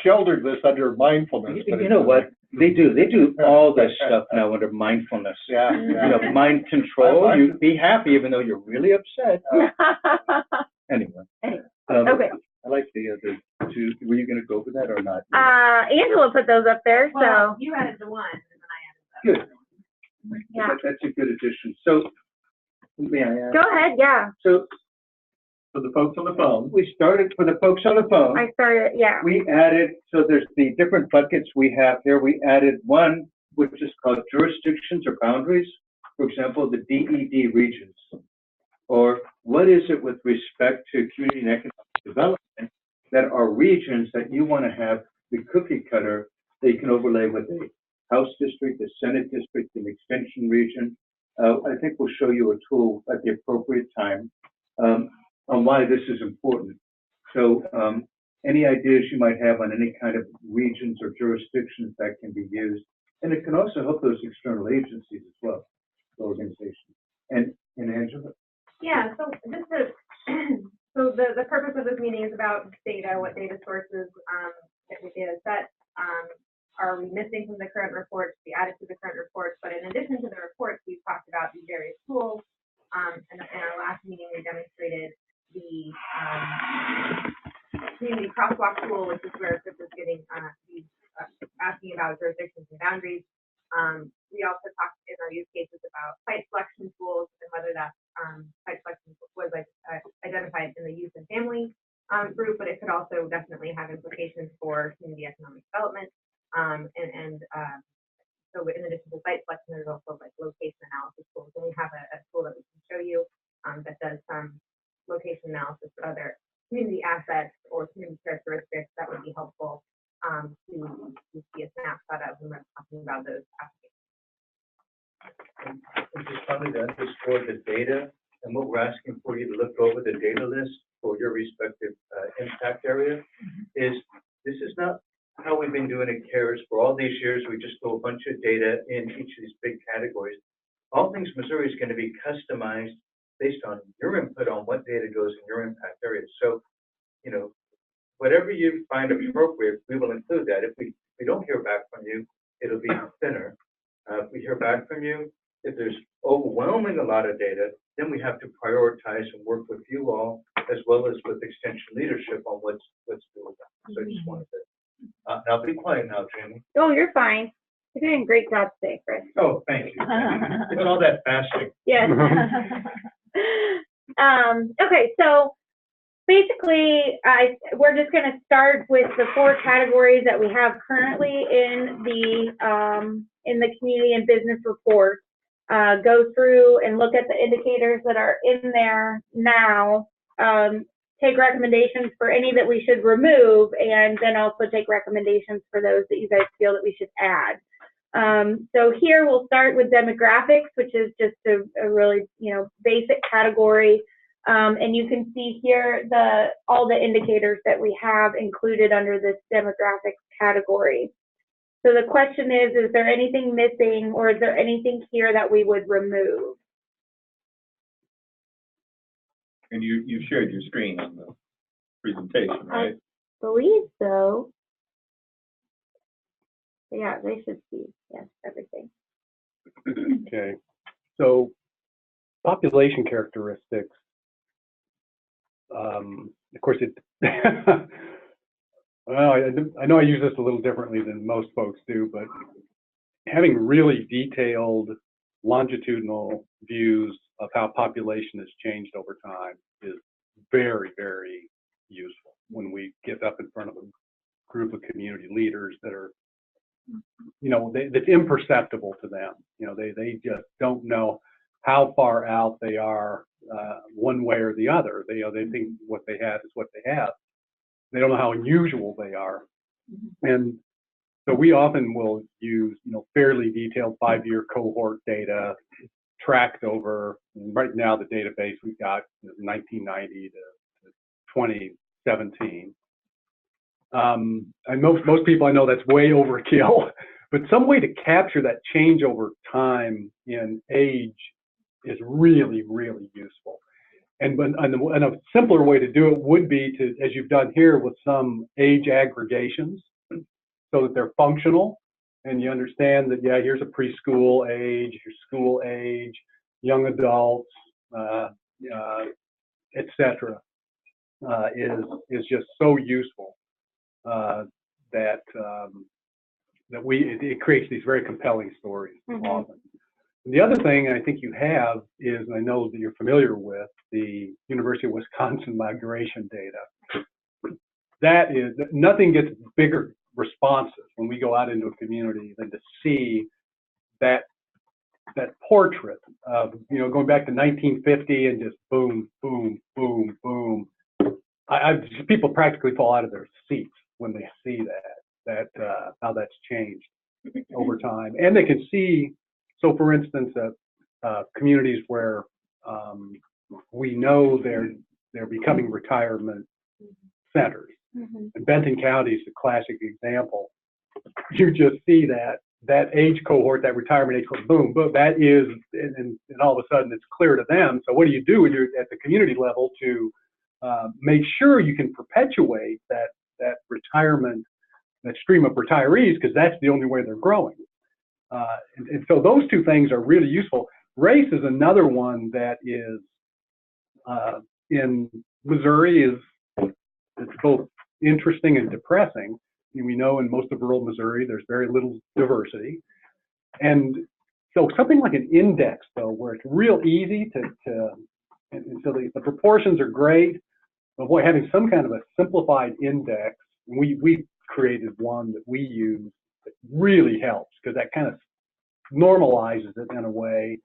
sheltered this under mindfulness. but You know what? They do all this stuff now under mindfulness. Yeah, You yeah. know, mind control, you be happy even though you're really upset. Anyway. Okay. I like the two, were you gonna go for that or not? Angela put those up there, Well, so, you added the one, and then I added Good. yeah. That's a good addition. So, may I ask? Go ahead, yeah. So, For the folks on the phone, we started, for the folks on the phone, I started, yeah. we added, so there's the different buckets we have here. We added one, which is called jurisdictions or boundaries. For example, the DED regions. Or what is it with respect to community and economic development that are regions that you want to have the cookie cutter that you can overlay with a House district, a Senate district, an extension region. I think we'll show you a tool at the appropriate time on why this is important. So any ideas you might have on any kind of regions or jurisdictions that can be used. And it can also help those external agencies as well, organizations. And Angela? Yeah, so just to, so the purpose of this meeting is about data, what data sources, data sets, are we missing from the current reports, be added to the current reports, but in addition to the reports, we've talked about these various tools. And in our last meeting, we demonstrated the community crosswalk tool, which is where Chris is getting, asking about jurisdictions and boundaries. We also talked in our use cases about site selection tools and whether that site selection was identified in the youth and family group, but it could also definitely have implications for community economic development. So in addition to site selection, there's also like location analysis tools. And we have a tool that we can show you that does some location analysis for other community assets or community characteristics that would be helpful to see a snapshot of when we're talking about those applications. And just probably to underscore the data and what we're asking for you to look over the data list for your respective impact area is this is not how we've been doing it CARES for all these years. We just throw a bunch of data in each of these big categories. All Things Missouri is going to be customized based on your input on what data goes in your impact areas. So, you know, whatever you find appropriate, we will include that. If we don't hear back from you, it'll be thinner. If we hear back from you, if there's overwhelming a lot of data, then we have to prioritize and work with you all as well as with extension leadership on what's doable. So I just wanted to. Now be quiet now, Jamie. Oh, you're fine. You're doing a great job today, Chris. Oh, thank you. It's all that fasting. Yes. Okay, so basically, we're just going to start with the 4 categories that we have currently in the community and business report. Go through and look at the indicators that are in there now. Take recommendations for any that we should remove, and then also take recommendations for those that you guys feel that we should add. So here we'll start with demographics, which is just a really, basic category. And you can see here all the indicators that we have included under this demographics category. So the question is there anything missing, or is there anything here that we would remove? and you shared your screen on the presentation, right? I believe so. Yeah, they should see, yes, everything. Okay, so population characteristics. Of course, well, I know I use this a little differently than most folks do, but having really detailed longitudinal views of how population has changed over time is very, very useful when we get up in front of a group of community leaders that are, that's imperceptible to them. They just don't know how far out they are one way or the other. They think what they have is what they have. They don't know how unusual they are. And so we often will use, fairly detailed 5-year cohort data tracked over, right now the database we've got is 1990 to 2017. And most people I know that's way overkill, but some way to capture that change over time in age is really, really useful. And a simpler way to do it would be to, as you've done here with some age aggregations, so that they're functional, and you understand that, yeah, here's a preschool age, here's school age, young adults, et cetera, is just so useful that it creates these very compelling stories often. And the other thing I think you have is, and I know that you're familiar with, the University of Wisconsin migration data. That is, nothing gets bigger responses when we go out into a community than to see that portrait of, you know, going back to 1950 and just boom, boom, boom, boom. People practically fall out of their seats when they see that how that's changed over time. And they can see, so for instance, communities where we know they're becoming retirement centers. And Benton County is a classic example. You just see that age cohort, that retirement age cohort, boom, boom, that is, and all of a sudden it's clear to them. So what do you do when you're at the community level to make sure you can perpetuate that retirement, that stream of retirees, because that's the only way they're growing. And so those two things are really useful. Race is another one that is in Missouri it's both interesting and depressing. We know in most of rural Missouri there's very little diversity, and so something like an index, though, where it's real easy and so the proportions are great, but boy, having some kind of a simplified index, we created one that we use that really helps, because that kind of normalizes it in a way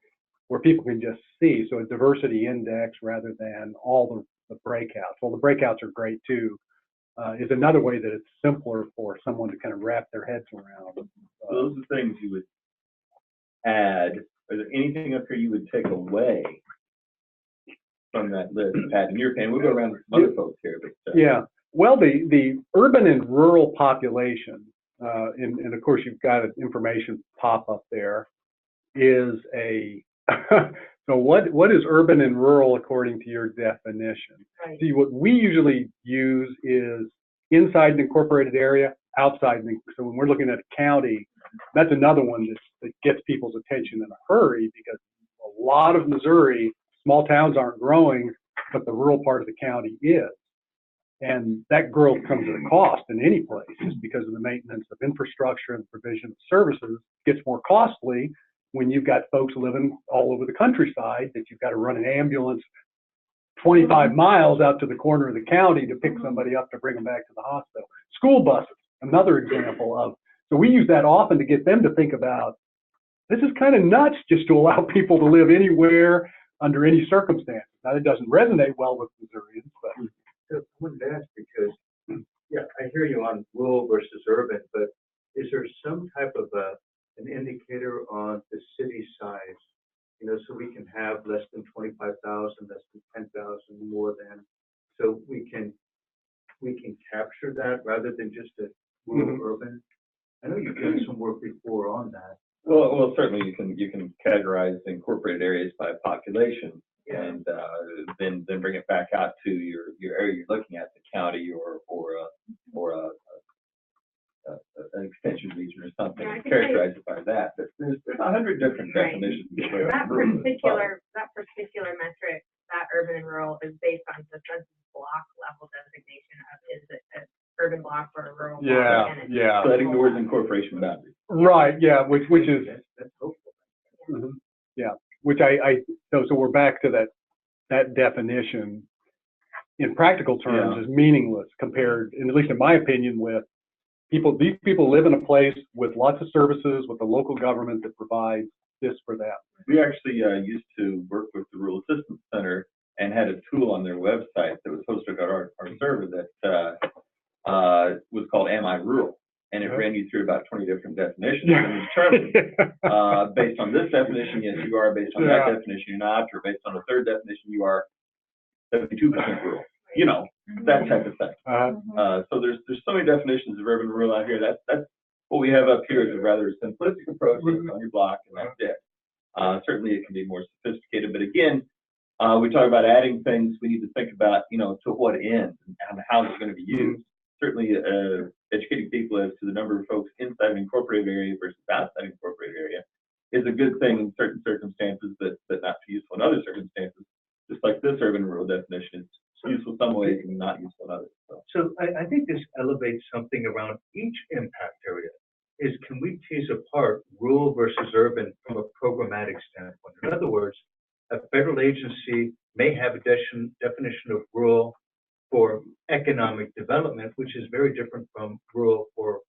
where people can just see. So a diversity index rather than all the breakouts. Well, the breakouts are great too. Is another way that it's simpler for someone to kind of wrap their heads around. Those are things you would add. Are there anything up here you would take away from that list, Pat? In your opinion, we'll go around with some other folks here. But, yeah. Well, the urban and rural population, and of course you've got information pop up there, is a so what is urban and rural according to your definition? Right. See, what we usually use is inside an incorporated area, outside. So when we're looking at a county, that's another one that gets people's attention in a hurry, because a lot of Missouri, small towns aren't growing, but the rural part of the county is. And that growth comes at a cost in any place, just because of the maintenance of infrastructure and provision of services. It gets more costly when you've got folks living all over the countryside, that you've got to run an ambulance 25 miles out to the corner of the county to pick somebody up to bring them back to the hospital. School buses, another example of, so we use that often to get them to think about, this is kind of nuts just to allow people to live anywhere under any circumstances. Now, it doesn't resonate well with Missourians, but. So I wanted to ask, because, yeah, I hear you on rural versus urban, but is there some type of an indicator on the city size, you know, so we can have less than 25,000, less than 10,000, more than, so we can capture that rather than just a rural urban? I know you've done some work before on that. well, certainly you can categorize incorporated areas by population, and then bring it back out to your area you're looking at, the county or an extension region or something, Yeah, characterize it by that. But there's 100 different Right. definitions. That particular metric, that urban and rural, is based on the census block level designation of, is it an urban block or a rural block? Yeah. So that ignores incorporation boundaries. Right, yeah, which is, That's hopeful. yeah, which so we're back to that definition in practical terms is meaningless compared, and at least in my opinion, with these people live in a place with lots of services, with the local government that provides this for them. We actually used to work with the Rural Assistance Center and had a tool on their website that was hosted on our server that was called Am I Rural? And it ran you through about 20 different definitions and determined based on this definition, yes, you are. Based on that definition, you're not. Or based on the third definition, you are 72% rural. You know, that type of thing. So there's so many definitions of urban and rural out here. That's what we have up here is a rather simplistic approach on your block, and that's it. Certainly, it can be more sophisticated, but again, we talk about adding things. We need to think about, you know, to what end and how it's going to be used. certainly, educating people as to the number of folks inside an incorporated area versus outside an incorporated area is a good thing in certain circumstances, but not useful in other circumstances. Just like this urban rural definition is useful some ways and not useful in others. So I think this elevates something around each impact area. Is can we tease apart rural versus urban from a programmatic standpoint? In other words, a federal agency may have a definition of rural for economic development, which is very different from rural for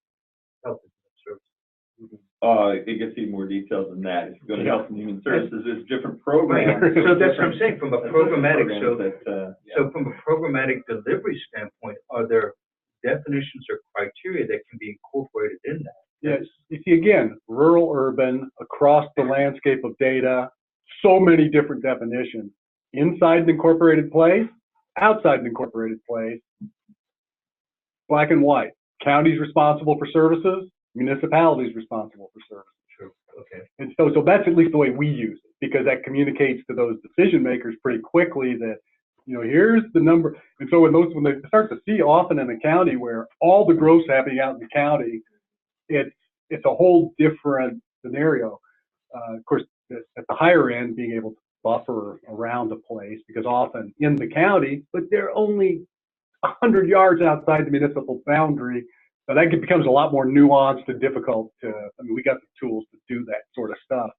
health and services. It gets even more detailed than that. If you go to Health and Human Services, there's different programs. Right. So that's what I'm saying, from a programmatic, programs so from a programmatic delivery standpoint, are there definitions or criteria that can be incorporated in that? Yes, you see again, rural, urban, across the landscape of data, so many different definitions. Inside the incorporated place, outside the incorporated place, black and white. Counties responsible for services, municipalities responsible for services. True. Okay. And so that's at least the way we use it, because that communicates to those decision makers pretty quickly that, you know, here's the number. And so when they start to see often in a county where all the growth's happening out in the county, it's a whole different scenario. Of course, at the higher end, being able to buffer around a place, because often in the county, but they're only 100 yards outside the municipal boundary. So that becomes a lot more nuanced and difficult to, I mean, we got the tools to do that sort of stuff,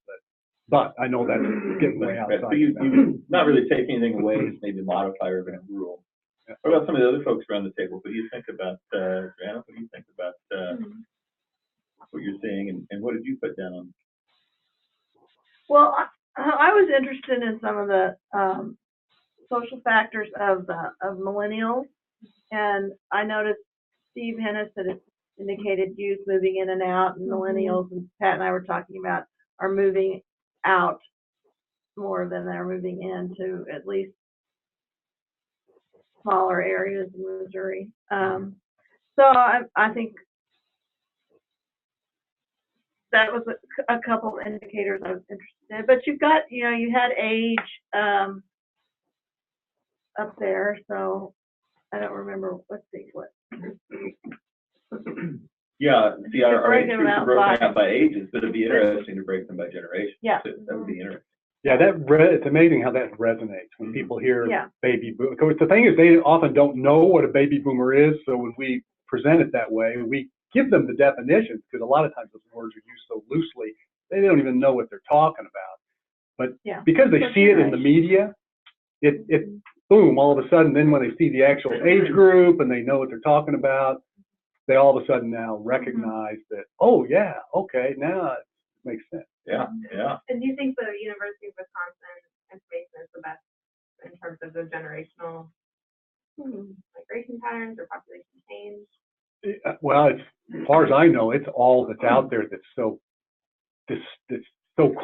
but I know that's getting way outside. So you not really take anything away, just maybe modify urban and rural. Yeah. What about some of the other folks around the table? What do you think about, Joanna, what do you think about what you're seeing, and what did you put down on? Well, I was interested in some of the social factors of millennials, and I noticed Steve Hennis had indicated youth moving in and out, and millennials, and Pat and I were talking about are moving out more than they're moving into at least smaller areas in Missouri. So I think that was a couple of indicators I was interested in. But you've got, you know, you had age up there, so I don't remember. Let's see what. Yeah, see, our age groups are broken by- out by ages, but it'd be interesting to break them by generation. Yeah. That would be interesting. Yeah, it's amazing how that resonates when people hear Yeah. baby boom. Because the thing is, they often don't know what a baby boomer is, so when we present it that way, we give them the definitions, because a lot of times those words are used so loosely, they don't even know what they're talking about. But because they see it in the media, it boom, all of a sudden, then when they see the actual age group and they know what they're talking about, they all of a sudden now recognize that, oh yeah, okay, now it makes sense. Yeah, yeah. And do you think the University of Wisconsin information is the best in terms of the generational migration patterns or population change? Well, as far as I know, it's all that's out there that's so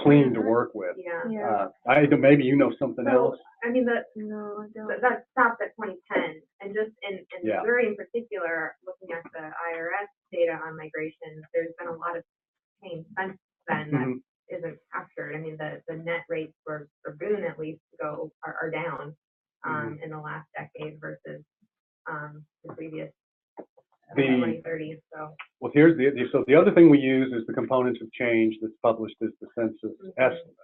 clean to work with. Yeah. Maybe you know something So, else. I mean, No, I don't. that stopped at 2010, and just in Yeah. Missouri in particular, looking at the IRS data on migration, there's been a lot of change since then that isn't captured. I mean, the net rates for Boone at least are down in the last decade versus the previous 2030. So. Well, here's so the other thing we use is the components of change that's published as the census estimates.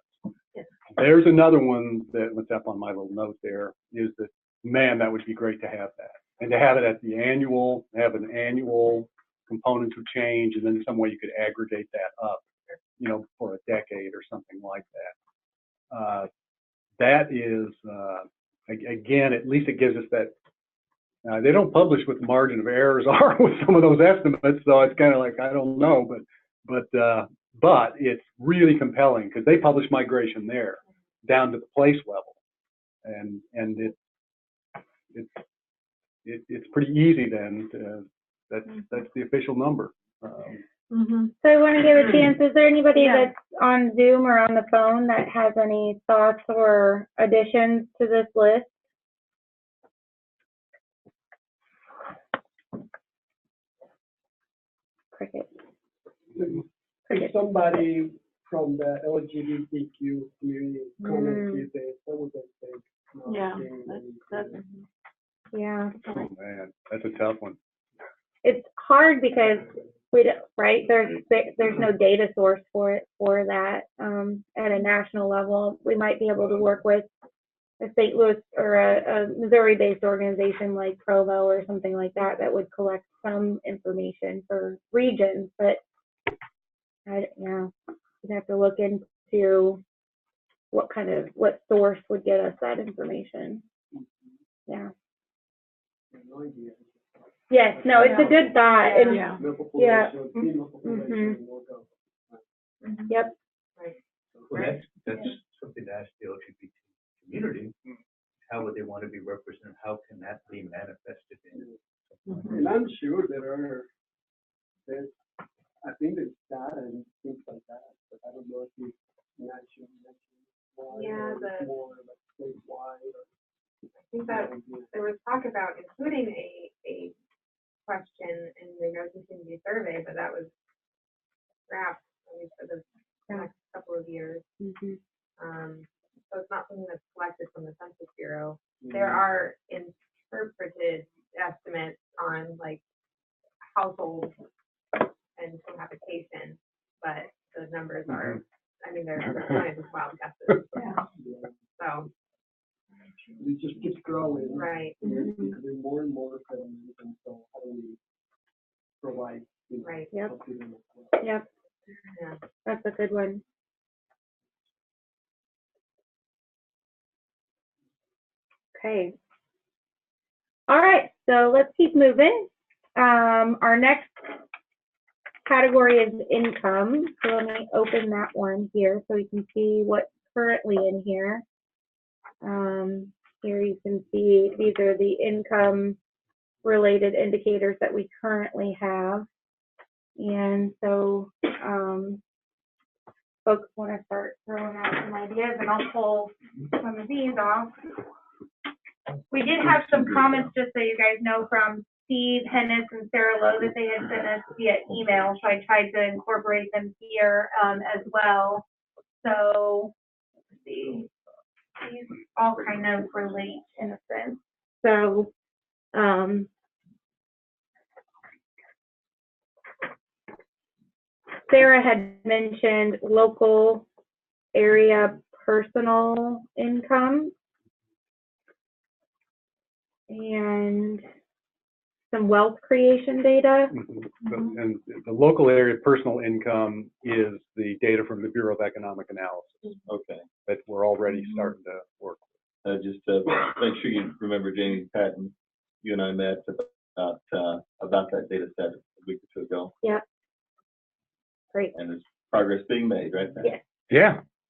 Yes. There's another one what's up on my little note there is that, man, that would be great to have that. And to have it at the annual, have an annual components of change, and then some way you could aggregate that up, you know, for a decade or something like that. That is, again, at least it gives us that. They don't publish what the margin of errors are with some of those estimates, so it's kind of like, I don't know, but it's really compelling because they publish migration there down to the place level, and it's pretty easy then. That's the official number. So I want to give a chance. Is there anybody that's on Zoom or on the phone that has any thoughts or additions to this list? Cricket. If somebody from the LGBTQ community commented this, what would they think? Yeah, that's yeah. Oh man, that's a tough one. it's hard because we don't, right, there's no data source for that, at a national level. We might be able to work with a St. Louis or a Missouri-based organization like Provo or something like that that would collect some information for regions, but we'd have to look into what source would get us that information. Yeah. Yes, no, it's a good thought. And Yeah. yeah. Yep. Well, that's something to ask the LGBT community. How would they want to be represented? How can that be manifested in? And I'm sure I think there's data and things like that, but I don't know if it's national. Yeah, or more like statewide. I think that there was talk about including a question in the American Community Survey, but that was scrapped, at least for the next couple of years. So it's not something that's collected from the Census Bureau. There are interpreted estimates on like household and cohabitation, but the numbers are, I mean, they're kind of just wild guesses. So. It just keeps growing. Right. There's becoming more and more settlements, and so how do we provide? Right. Yep. help to them as well? Yep. Yeah. That's a good one. Okay. All right, so let's keep moving. Our next category is income. So let me open that one here so you can see what's currently in here. Here you can see these are the income related indicators that we currently have. And so folks want to start throwing out some ideas, and I'll pull some of these off. We did have some comments, just so you guys know, from Steve Hennis and Sarah Lowe that they had sent us via email, so I tried to incorporate them here as well. So let's see, these all kind of relate in a sense. So Sarah had mentioned local area personal income and some wealth creation data. And the local area personal income is the data from the Bureau of Economic Analysis Okay. that we're already starting to work with. Just to make sure you remember, Jamie Patton, you and I met about that data set a week or two ago. Yep. Great. And there's progress being made, right? Yes.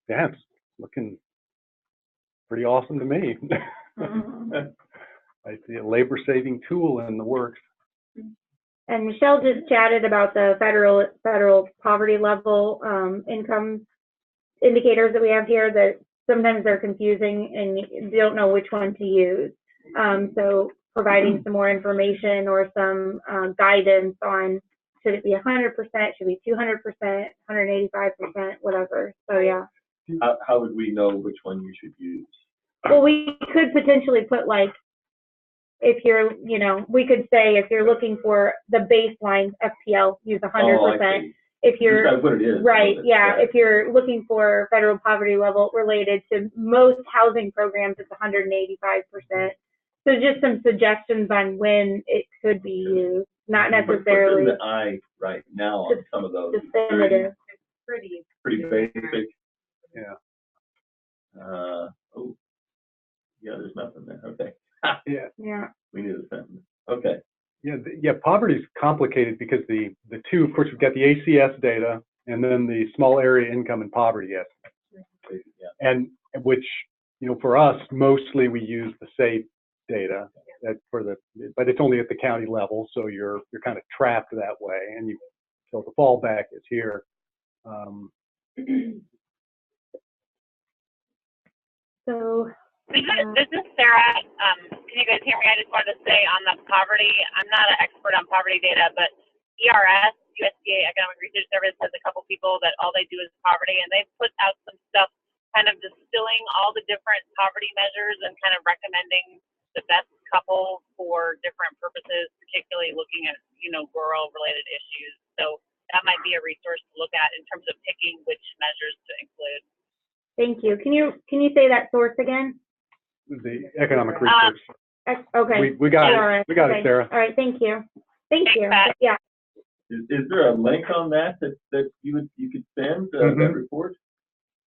Yeah, it's looking pretty awesome to me. I see a labor-saving tool in the works. And Michelle just chatted about the federal poverty level income indicators that we have here, that sometimes they're confusing and you don't know which one to use. So providing some more information or some guidance on, should it be 100%, should it be 200%, 185%, whatever. So yeah. How would we know which one you should use? Well, we could potentially put like, if you're, we could say if you're looking for the baseline FPL, use 100%. If you're, just what it is, right, yeah, if you're looking for federal poverty level related to most housing programs, it's 185%. So just some suggestions on when it could be used, not necessarily. But the eye right now on some of those. Definitive. Pretty basic. Yeah. There's nothing there. Okay. Yeah. We knew the sentence. Okay. Yeah, poverty is complicated because the two, of course, we've got the ACS data and then the small area income and poverty estimates. Yeah. And which, for us, mostly we use the SAFE data but it's only at the county level, so you're kind of trapped that way, and so the fallback is here. So this is Sarah. Can you guys hear me? I just wanted to say on the poverty, I'm not an expert on poverty data, but ERS, USDA Economic Research Service, has a couple people that all they do is poverty, and they've put out some stuff kind of distilling all the different poverty measures and kind of recommending the best couple for different purposes, particularly looking at, rural related issues. So that might be a resource to look at in terms of picking which measures to include. Thank you. Can you say that source again? The economic research. Okay. We got All right. it. We got Okay. it, Sarah. All right. Thank you. Thank Thanks, you. Pat. Yeah. Is there a link on that you could send, that report?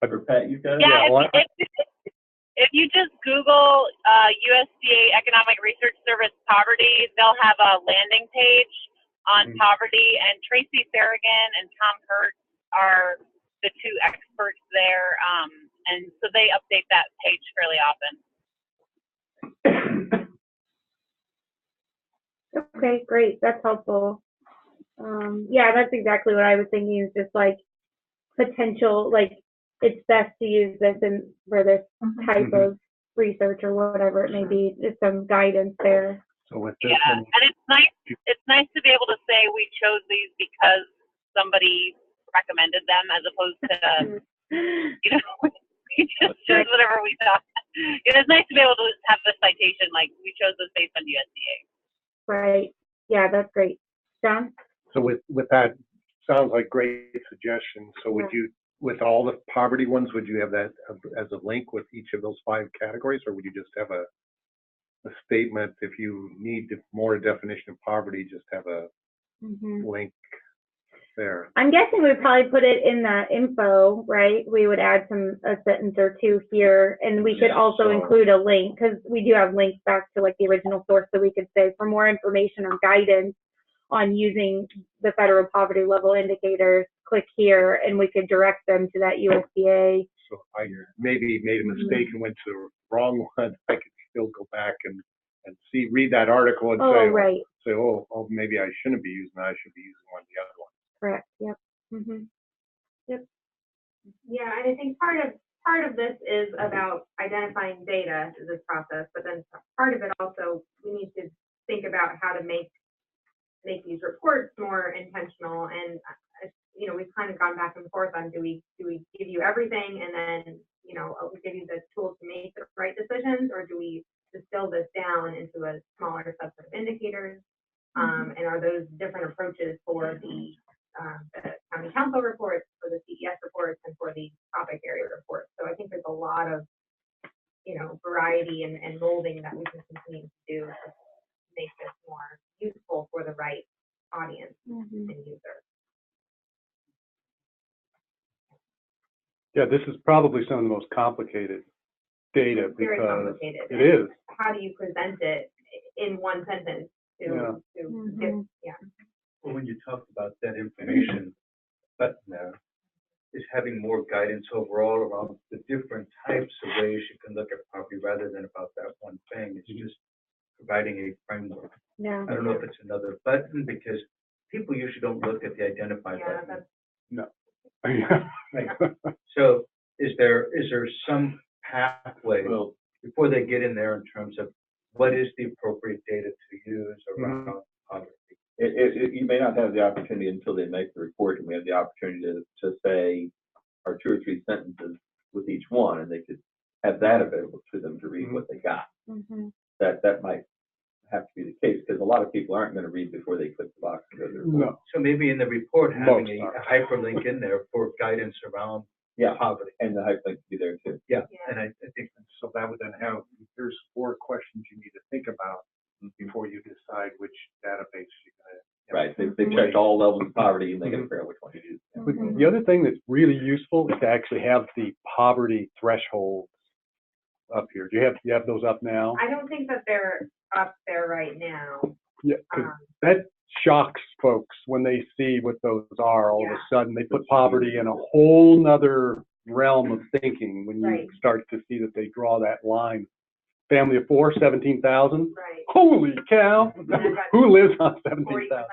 Or Pat, you got it? Yeah, well, if you just Google USDA Economic Research Service poverty, they'll have a landing page on poverty, and Tracy Farragon and Tom Hurt are the two experts there, and so they update that page fairly often. Okay, great. That's helpful. Yeah, that's exactly what I was thinking, is just like potential, like it's best to use this for this type of research or whatever it may be, just some guidance there. So with this Yeah, one, and it's nice to be able to say we chose these because somebody recommended them, as opposed to we just chose whatever we thought. It's nice to be able to have the citation, like we chose this based on USDA. Right. Yeah, that's great. John? So with that, sounds like great suggestions. So would you, with all the poverty ones, would you have that as a link with each of those 5 categories, or would you just have a statement if you need more definition of poverty, just have a link there? I'm guessing we'd probably put it in the info, right? We would add a sentence or two here, and we could also include a link, because we do have links back to like the original source, so we could say for more information or guidance on using the federal poverty level indicators, click here, and we could direct them to that USDA. So I maybe made a mistake and went to the wrong one. I could still go back and read that article and say, oh, maybe I shouldn't be using that. I should be using one of the other ones. Correct. Yep. Yep. Yeah, and I think part of this is about identifying data through this process, but then part of it also, we need to think about how to make these reports more intentional. And we've kind of gone back and forth on, do we give you everything and then we give you the tools to make the right decisions, or do we distill this down into a smaller subset of indicators? And are those different approaches for the county council reports, for the CES reports, and for the topic area reports? So I think there's a lot of variety and molding that we can continue to do to make this more useful for the right audience and user. yeah, this is probably some of the most complicated data Very because complicated. it is. How do you present it in one sentence to get, Well, when you talked about that information button there, is having more guidance overall around the different types of ways you can look at poverty rather than about that one thing. It's just providing a framework. Yeah. I don't know if it's another button, because people usually don't look at the identify button. No. So is there some pathway before they get in there in terms of what is the appropriate data to use around poverty? You may not have the opportunity until they make the report, and we have the opportunity to say our 2 or 3 sentences with each one, and they could have that available to them to read what they got. That might have to be the case, because a lot of people aren't going to read before they click the box and go to the report. No. So maybe in the report having a hyperlink in there for guidance around poverty. And the hyperlink could be there too. Yeah, and I think So that would then have, there's 4 questions you need to think about before you decide which database you're going to. Right, they checked all levels of poverty, and they can figure out which one to use. But the other thing that's really useful is to actually have the poverty thresholds up here. Do you have those up now? I don't think that they're up there right now. Yeah, 'cause that shocks folks when they see what those are. All of a sudden, they put poverty in a whole nother realm of thinking when you start to see that they draw that line. Family of 4, 17,000. Right. Holy cow! Who lives on 17,000?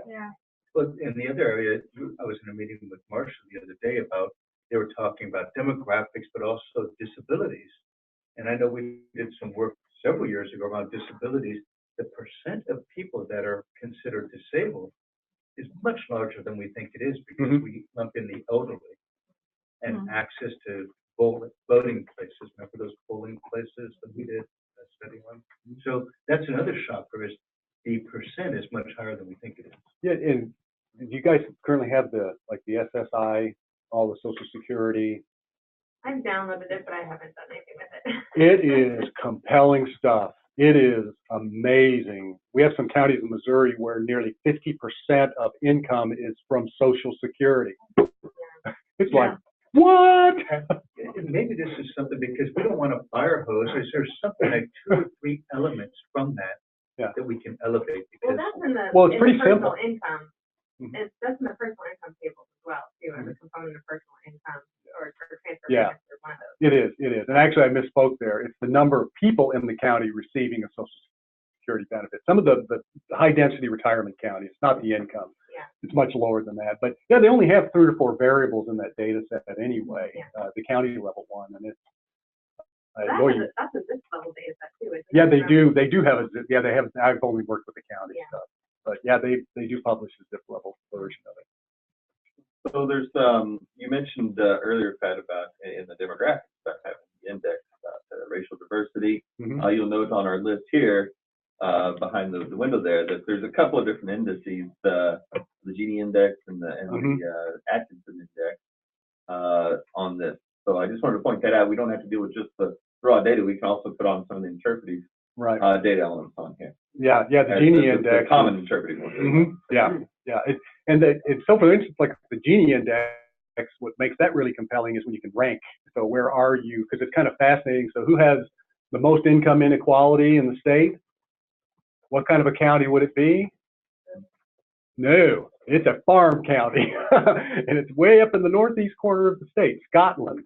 Yeah. But in the other area, I was in a meeting with Marshall the other day about, they were talking about demographics, but also disabilities. And I know we did some work several years ago around disabilities. The percent of people that are considered disabled is much larger than we think it is, because we lump in the elderly and access to voting places. Remember those polling places that we did a study on? So that's another shocker is the percent is much higher than we think it is. Yeah, and do you guys currently have the SSI, all the Social Security? I've downloaded it, but I haven't done anything with it. It is compelling stuff. It is amazing. We have some counties in Missouri where nearly 50% of income is from Social Security. It's like, what? And maybe this is something because we don't want to fire hose. There's something like 2 or 3 elements from that that we can elevate. Well, Because that's in the, it's in pretty the personal simple. income. That's in the personal income table as well, too, as a component of personal income or transfer payments or one of those. It is. And actually, I misspoke there. It's the number of people in the county receiving a Social Security benefit. Some of the high-density retirement counties, not the income. Yeah. It's much lower than that. But yeah, they only have 3 or 4 variables in that data set anyway, the county level one. And it's, That's a this level data set, too, isn't it? yeah, they do. They do have they have, I've only worked with the county stuff. But yeah, they do publish a zip level version of it. So there's, you mentioned earlier, Pat, about in the demographics, about having the index about racial diversity. You'll note on our list here, behind the window there, that there's a couple of different indices, the Gini index and the Atkinson index on this. So I just wanted to point that out. We don't have to deal with just the raw data. We can also put on some of the interpretive data elements on here. Yeah, the Gini index. The common interpretive one. It's so for instance, like the Gini index, what makes that really compelling is when you can rank. So where are you? Because it's kind of fascinating. So who has the most income inequality in the state? What kind of a county would it be? No, it's a farm county, and it's way up in the northeast corner of the state, Scotland.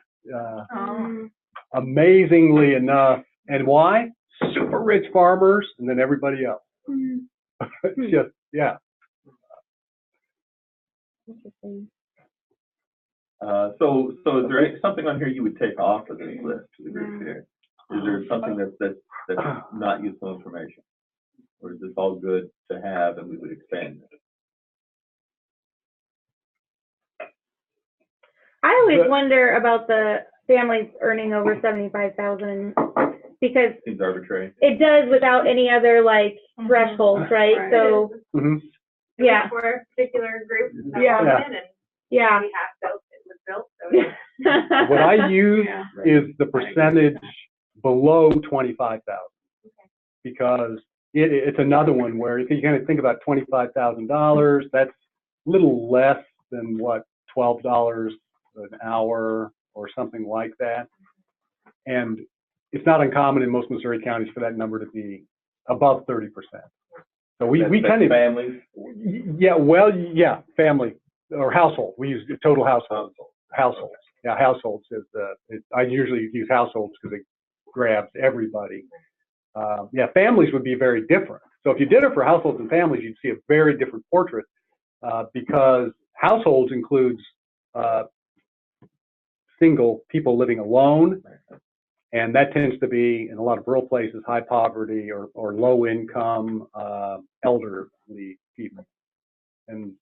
Amazingly enough, and why? Super rich farmers, and then everybody else. It's just, Interesting. So is there something on here you would take off of this list to the group here? Is there something that's not useful information? Or is this all good to have and we would expand it? I always wonder about the families earning over 75,000 because Seems arbitrary. it does without any other like thresholds, right? So yeah, For a particular group. That Yeah. was in, and we have built, it was built, so. What I use is the percentage below 25,000 because it's another one where if you kind of think about $25,000, that's a little less than what, $12 an hour or something like that. And it's not uncommon in most Missouri counties for that number to be above 30%. So we kind of families. Family or household. We use total household. Households. Yeah, households is I usually use households because it grabs everybody. Families would be very different. So if you did it for households and families, you'd see a very different portrait because households includes single people living alone. And that tends to be, in a lot of rural places, high poverty or low income, elderly people. And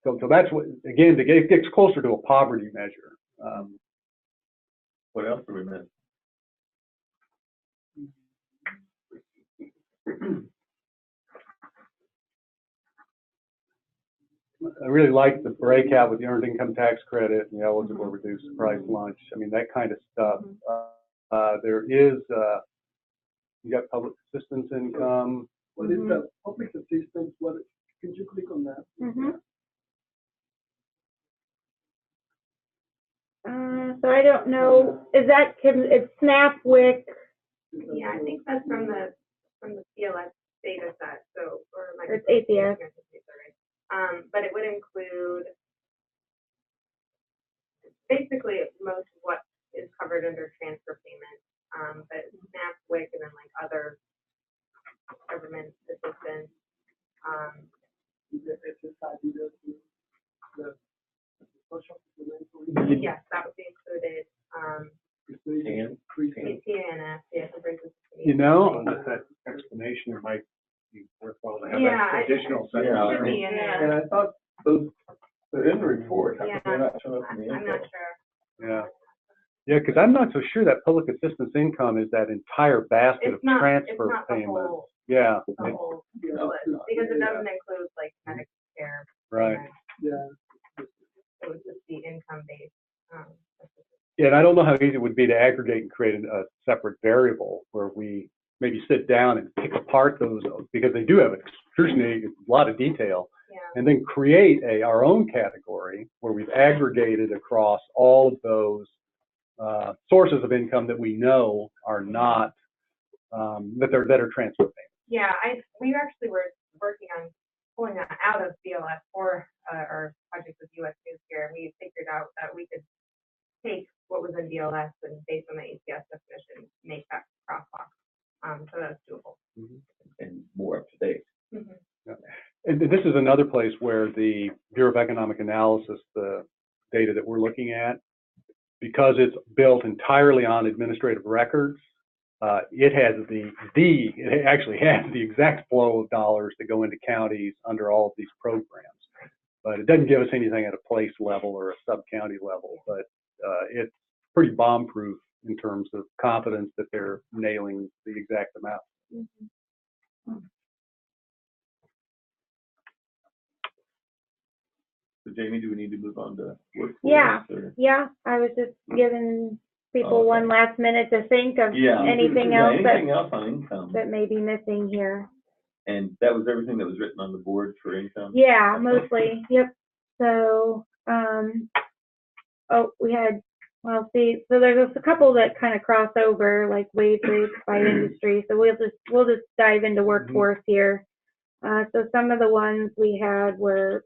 so that's what, again, it gets closer to a poverty measure. What else do we miss? I really like the breakout with the earned income tax credit and the eligible reduced price lunch. I mean, that kind of stuff. There is, you got public assistance income. What is the public assistance? Can you click on that? So I don't know, it's SNAP, WIC? Yeah, I think that's from the CLS data set, so, or like. It's ACS. But it would include basically most of what is covered under transfer payment, but SNAP, WIC, and then like other government assistance. Yes, that would be included. TNF, yes, the Bridges. You know, with that explanation, it might be worthwhile to have that additional section. And I thought they're in the report. How come they're not showing up in the I'm info? not sure. Yeah. Yeah, because I'm not so sure that public assistance income is that entire basket of transfer it's not the payments. whole, Yeah, the whole list, because it doesn't include like Medicare. right. payments. Yeah. It was just the income based. Yeah, and I don't know how easy it would be to aggregate and create a separate variable where we maybe sit down and pick apart those, because they do have excruciating a lot of detail, Yeah. and then create our own category where we've aggregated across all of those sources of income that we know are not that are transfer payments. Yeah, we actually were working on pulling that out of BLS for our project with US News here, and we figured out that we could take what was in BLS and based on the ACS definition, make that crosswalk. So that's doable. And more up to date. Yeah. And this is another place where the Bureau of Economic Analysis, the data that we're looking at, because it's built entirely on administrative records, it actually has the exact flow of dollars that go into counties under all of these programs. But it doesn't give us anything at a place level or a sub-county level, but it's pretty bomb-proof in terms of confidence that they're nailing the exact amount. So Jamie, do we need to move on to workforce? Yeah, or- yeah, I was just giving people Oh, okay. one last minute to think of Yeah. anything Yeah, else anything else on income? that may be missing here. And that was everything that was written on the board for income? Yeah, mostly, yep. So, so there's a couple that kind of cross over, like wage rates by industry. So we'll just dive into workforce here. So some of the ones we had were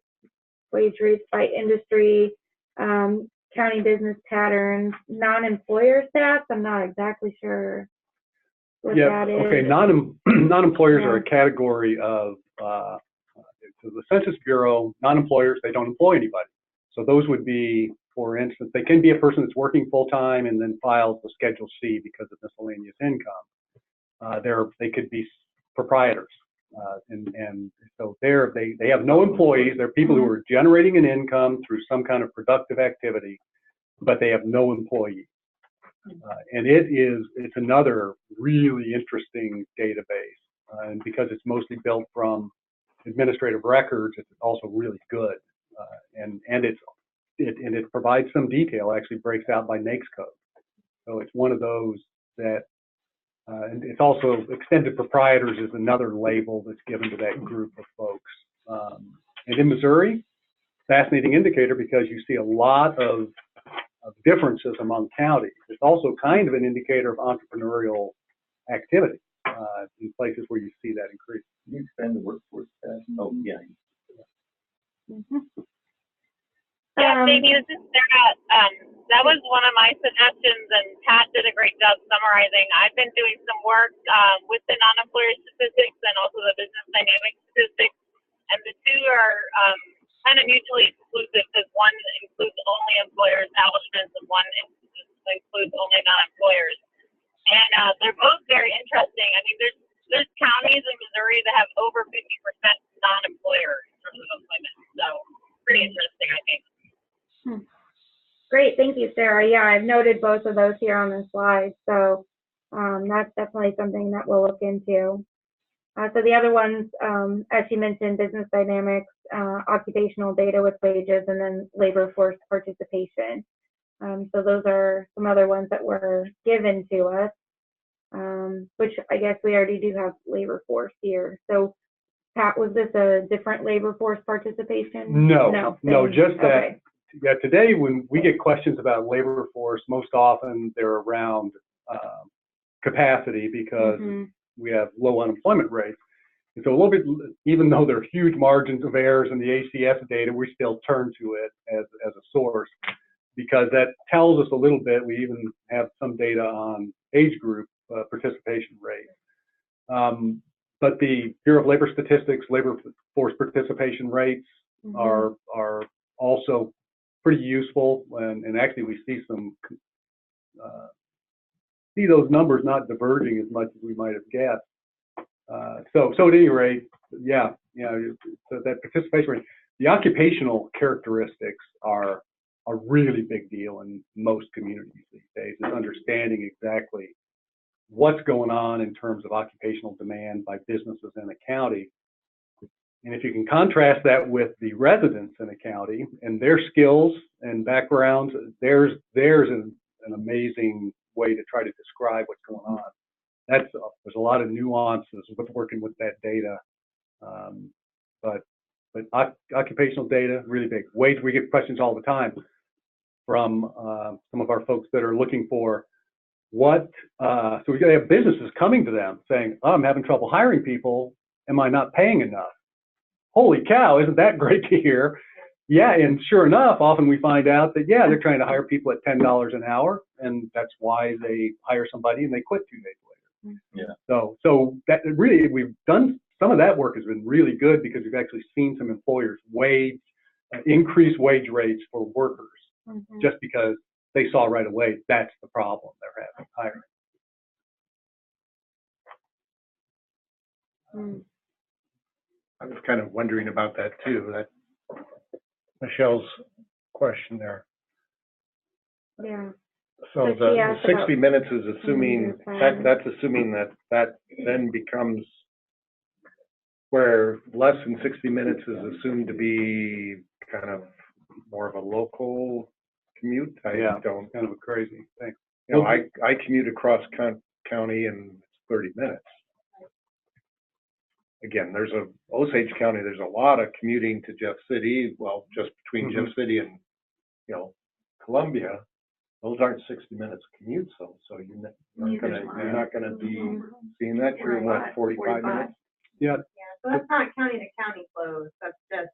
wage rates by industry, county business patterns, non-employer stats. I'm not exactly sure what that is. Okay. Non-employers are Yeah. a category of so the Census Bureau. Non-employers, they don't employ anybody. So those would be, for instance, they can be a person that's working full time and then files the Schedule C because of miscellaneous income. They could be proprietors, and so they have no employees. They're people who are generating an income through some kind of productive activity, but they have no employees. And it's another really interesting database, and because it's mostly built from administrative records, it's also really good, and it provides some detail. Actually breaks out by NAICS code, so it's one of those that, and it's also extended proprietors is another label that's given to that group of folks. And in Missouri, fascinating indicator because you see a lot of differences among counties. It's also kind of an indicator of entrepreneurial activity in places where you see that increase. Can you expand the workforce stat? Oh, yeah. Yeah, Jamie, this is Sarah. That was one of my suggestions, and Pat did a great job summarizing. I've been doing some work with the non-employer statistics and also the business dynamic statistics, and the two are kind of mutually exclusive because one includes only employer establishments and one includes only non-employers. And they're both very interesting. I mean, there's counties in Missouri that have over 50% non-employer in terms of employment. So pretty interesting, I think. Great, thank you, Sarah. Yeah, I've noted both of those here on the slide, so that's definitely something that we'll look into. So the other ones, as you mentioned, business dynamics, occupational data with wages, and then labor force participation. So those are some other ones that were given to us, which I guess we already do have labor force here. So Pat, was this a different labor force participation? No, just that. Okay. Yeah, today when we get questions about labor force, most often they're around capacity because we have low unemployment rates. And so a little bit, even though there are huge margins of errors in the ACS data, we still turn to it as a source because that tells us a little bit. We even have some data on age group participation rate. But the Bureau of Labor Statistics, labor force participation rates are also pretty useful, and actually we see those numbers not diverging as much as we might have guessed. So at any rate, so that participation rate, the occupational characteristics are a really big deal in most communities these days, is understanding exactly what's going on in terms of occupational demand by businesses in the county. And if you can contrast that with the residents in the county and their skills and backgrounds, there's an amazing way to try to describe what's going on. There's a lot of nuances with working with that data, but occupational data, really big. Wage, we get questions all the time from some of our folks that are looking for so we have businesses coming to them saying, oh, I'm having trouble hiring people. Am I not paying enough? Holy cow, isn't that great to hear? Yeah, and sure enough, often we find out that, yeah, they're trying to hire people at $10 an hour, and that's why they hire somebody and they quit 2 days later. Yeah. So that really, we've done, some of that work has been really good because we've actually seen some employers increase wage rates for workers just because they saw right away that's the problem they're having hiring. I was kind of wondering about that too, that Michelle's question there. Yeah. So So she the asked 60 about minutes is assuming, time. that's assuming that then becomes where less than 60 minutes is assumed to be kind of more of a local commute. Yeah, don't, kind of a crazy thing. you know, I commute across county and it's 30 minutes. Again, Osage County, there's a lot of commuting to Jeff City, well, just between Jeff City and, you know, Columbia. Those aren't 60 minutes commute, so you're not gonna be seeing that. You're in what, 45 minutes? Yeah. So that's not county to county flows, that's just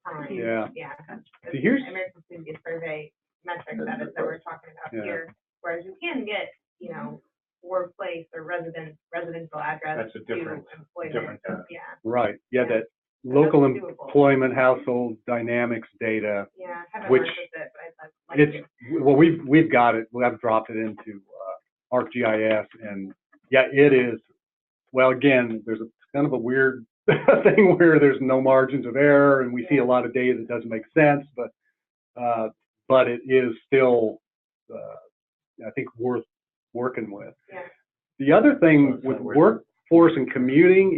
time. Yeah. Yeah. See, here's- American Community Survey metric that we're talking about here, whereas you can get, you know, workplace or residential address That's a different, to employment. different, Yeah. Right. Yeah, that local That's doable. employment household dynamics data, Yeah, I haven't which worked with it, but I'd like to. well, we've got it. I've dropped it into ArcGIS, and yeah, it is. Well, again, there's kind of a weird thing where there's no margins of error, and we see a lot of data that doesn't make sense, but it is still, I think, worth working with. Yeah. The other thing with workforce and commuting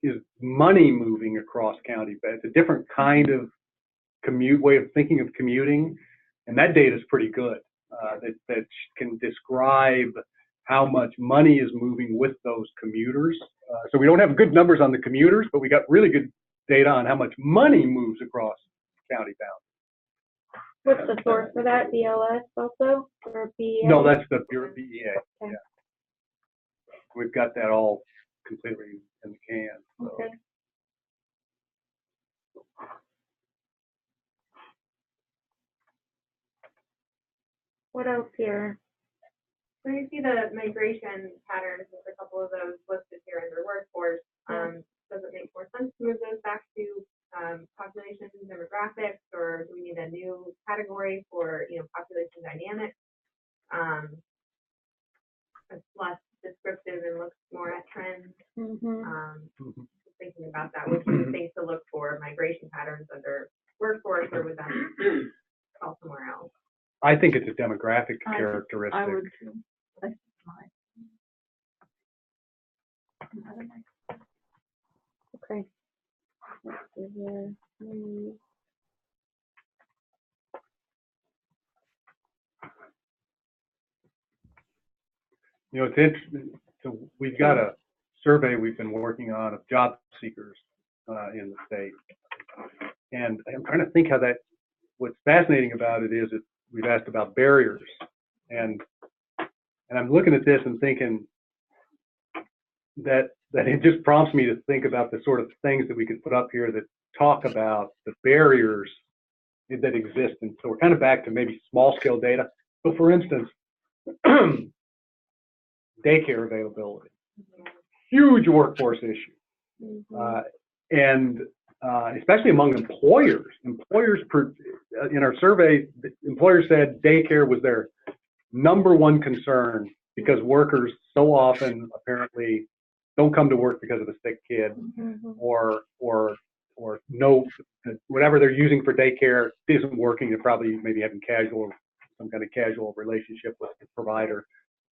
is money moving across county. But it's a different kind of way of thinking of commuting, and that data is pretty good. That can describe how much money is moving with those commuters. So we don't have good numbers on the commuters, but we got really good data on how much money moves across county boundaries. What's the source for that? BLS also or BEA? No, that's the Bureau BEA. Okay. Yeah. We've got that all completely in the can. So. Okay. What else here? So you see the migration patterns, there's a couple of those listed here under workforce. Does it make more sense to move those back to population demographics, or do we need a new category for, you know, population dynamics? It's less descriptive and looks more at trends. Thinking about that, which are the things to look for, migration patterns under workforce, or would that fall somewhere else? I think it's a demographic characteristic. I would too. That's mine. Okay. Let's see here. You know, it's interesting. So we've got a survey we've been working on of job seekers in the state, and I'm trying to think how that. What's fascinating about it is that we've asked about barriers, and I'm looking at this and thinking that it just prompts me to think about the sort of things that we could put up here that talk about the barriers that exist. And so we're kind of back to maybe small scale data. So for instance, daycare availability, huge workforce issue. And especially among employers. Employers, in our survey, employers said daycare was their #1 concern because workers so often apparently don't come to work because of a sick kid, or or no, whatever they're using for daycare isn't working. They're probably maybe having some kind of casual relationship with the provider.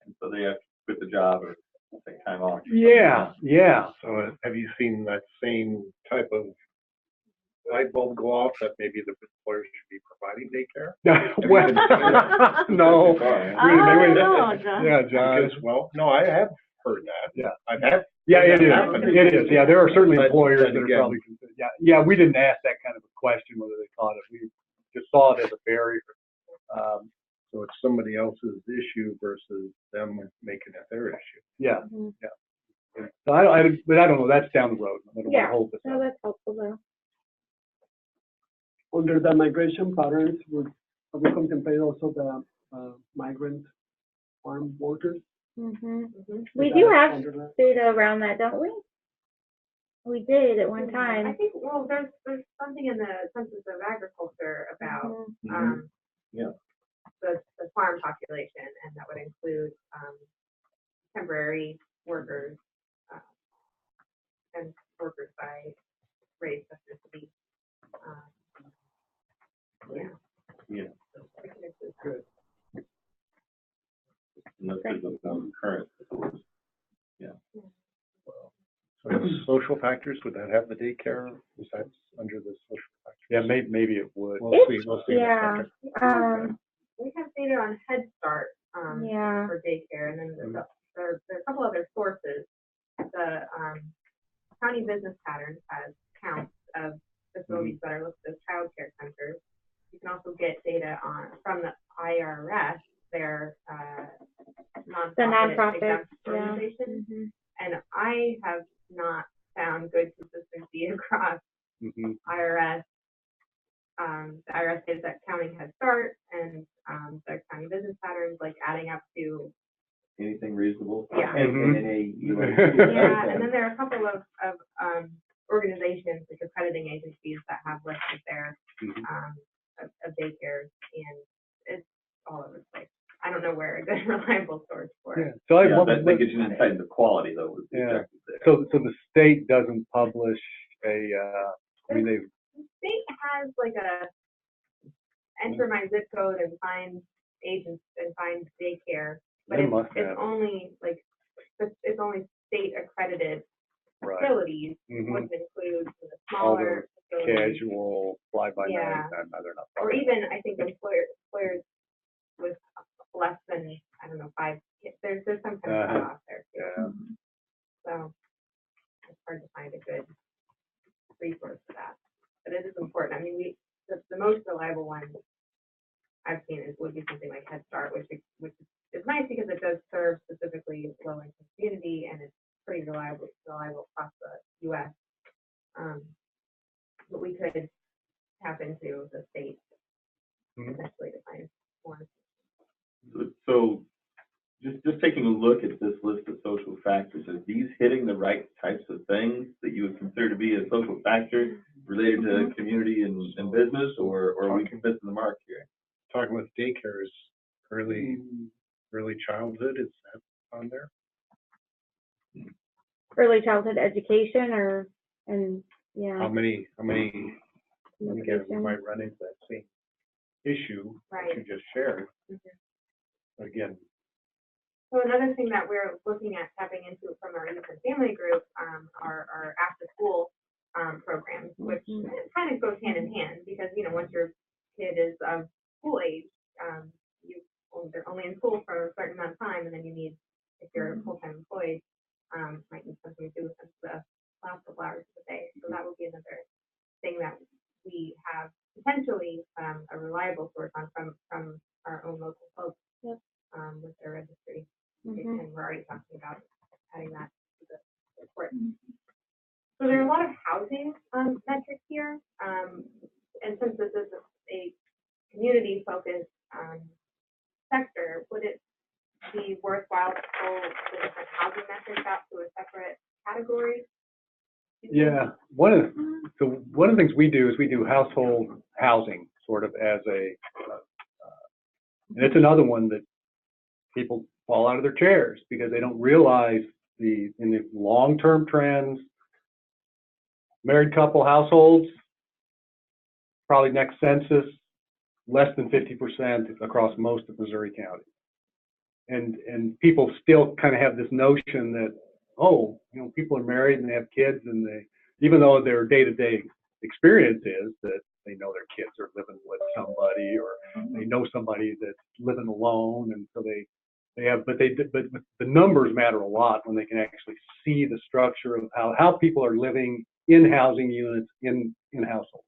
And so they have to quit the job or take time off. Yeah, yeah. So have you seen that same type of light bulb go off that maybe the employer should be providing daycare? Well, no. Yeah, John. Because, well, no, I have heard that. Yeah. I've had. Yeah, it is. happen. It is. Yeah, there are certainly But- employers but that are again- probably, yeah, we didn't ask that kind of a question, whether they thought it. We just saw it as a barrier. So it's somebody else's issue versus them making it their issue. Yeah, yeah. So but I don't know, that's down the road. I don't want Yeah. to hold this No, up. that's helpful though. Under the migration patterns, would we contemplate also the migrant farm workers? We do have data around that, don't we? We did at one I time. think, well, there's something in the Census of Agriculture about, Yeah. the farm population, and that would include, temporary workers, and workers by race, ethnicity. Yeah. Yeah. I can include that. Unless there's some current. Yeah. So social factors, would that have the daycare? Is that under the social factors? Yeah, maybe it would. We'll see in a Yeah. second. We have data on Head Start, Yeah. for daycare, and then there are a couple other sources. The, County Business Patterns has counts of facilities that are listed as childcare centers. You can also get data from the IRS, their, nonprofit exempt organization. And I have not found good consistency across IRS. The IRS says that County Head Start and the County Business Patterns, like adding up to. Anything reasonable? Yeah. Yeah, And then there are a couple of organizations, like accrediting agencies, that have listed their of daycares, and it's all over the place. I don't know where a good reliable source for it. Yeah. So I that gives you an insight into quality, though, was the Yeah. objective there. So the state doesn't publish a, The state has like a enter my zip code and find agents and find daycare, but They must it's have. only like, it's only state accredited Right. facilities, Mhm. wouldn't include the all smaller the facilities. casual fly-by-night, Yeah. they're not. Or even, I think employers with less than, I don't know, 5 kids, there's some kind of cutoff there too. Yeah. So it's hard to find a good resource for that. But it is important. I mean, the most reliable one I've seen would be something like Head Start, which is nice because it does serve specifically low-income community, and it's pretty reliable across the U.S. But we could tap into the state essentially to find more. So just taking a look at this list of social factors, are these hitting the right types of things that you would consider to be a social factor related to community and business, or are we missing the mark here? Talking with daycares, early childhood, is that on there? Early childhood education yeah. How many, again, we Education. might run into that same issue that you just shared. Again, So another thing that we're looking at tapping into from our youth and family group are after school programs, which kind of goes hand in hand because, once your kid is of school age, they're only in school for a certain amount of time, and then you need, if you're full-time employed, might need something to do with the last couple hours of the day. So that would be another thing that we have potentially a reliable source on from our own local folks with their registry. And we're already talking about adding that to the report. So there are a lot of housing metrics here. And since this is a community-focused sector, would it be worthwhile to pull the different housing metrics out to a separate category? Yeah, one of the things we do is we do household housing sort of as a, and it's another one that people fall out of their chairs because they don't realize in the long-term trends, married couple households, probably next census, less than 50% across most of Missouri County. And people still kind of have this notion that, oh, you know, people are married and they have kids, and they, even though their day-to-day experience is that they know their kids are living with somebody, or they know somebody that's living alone, and so they have, but the numbers matter a lot when they can actually see the structure of how people are living in housing units in households.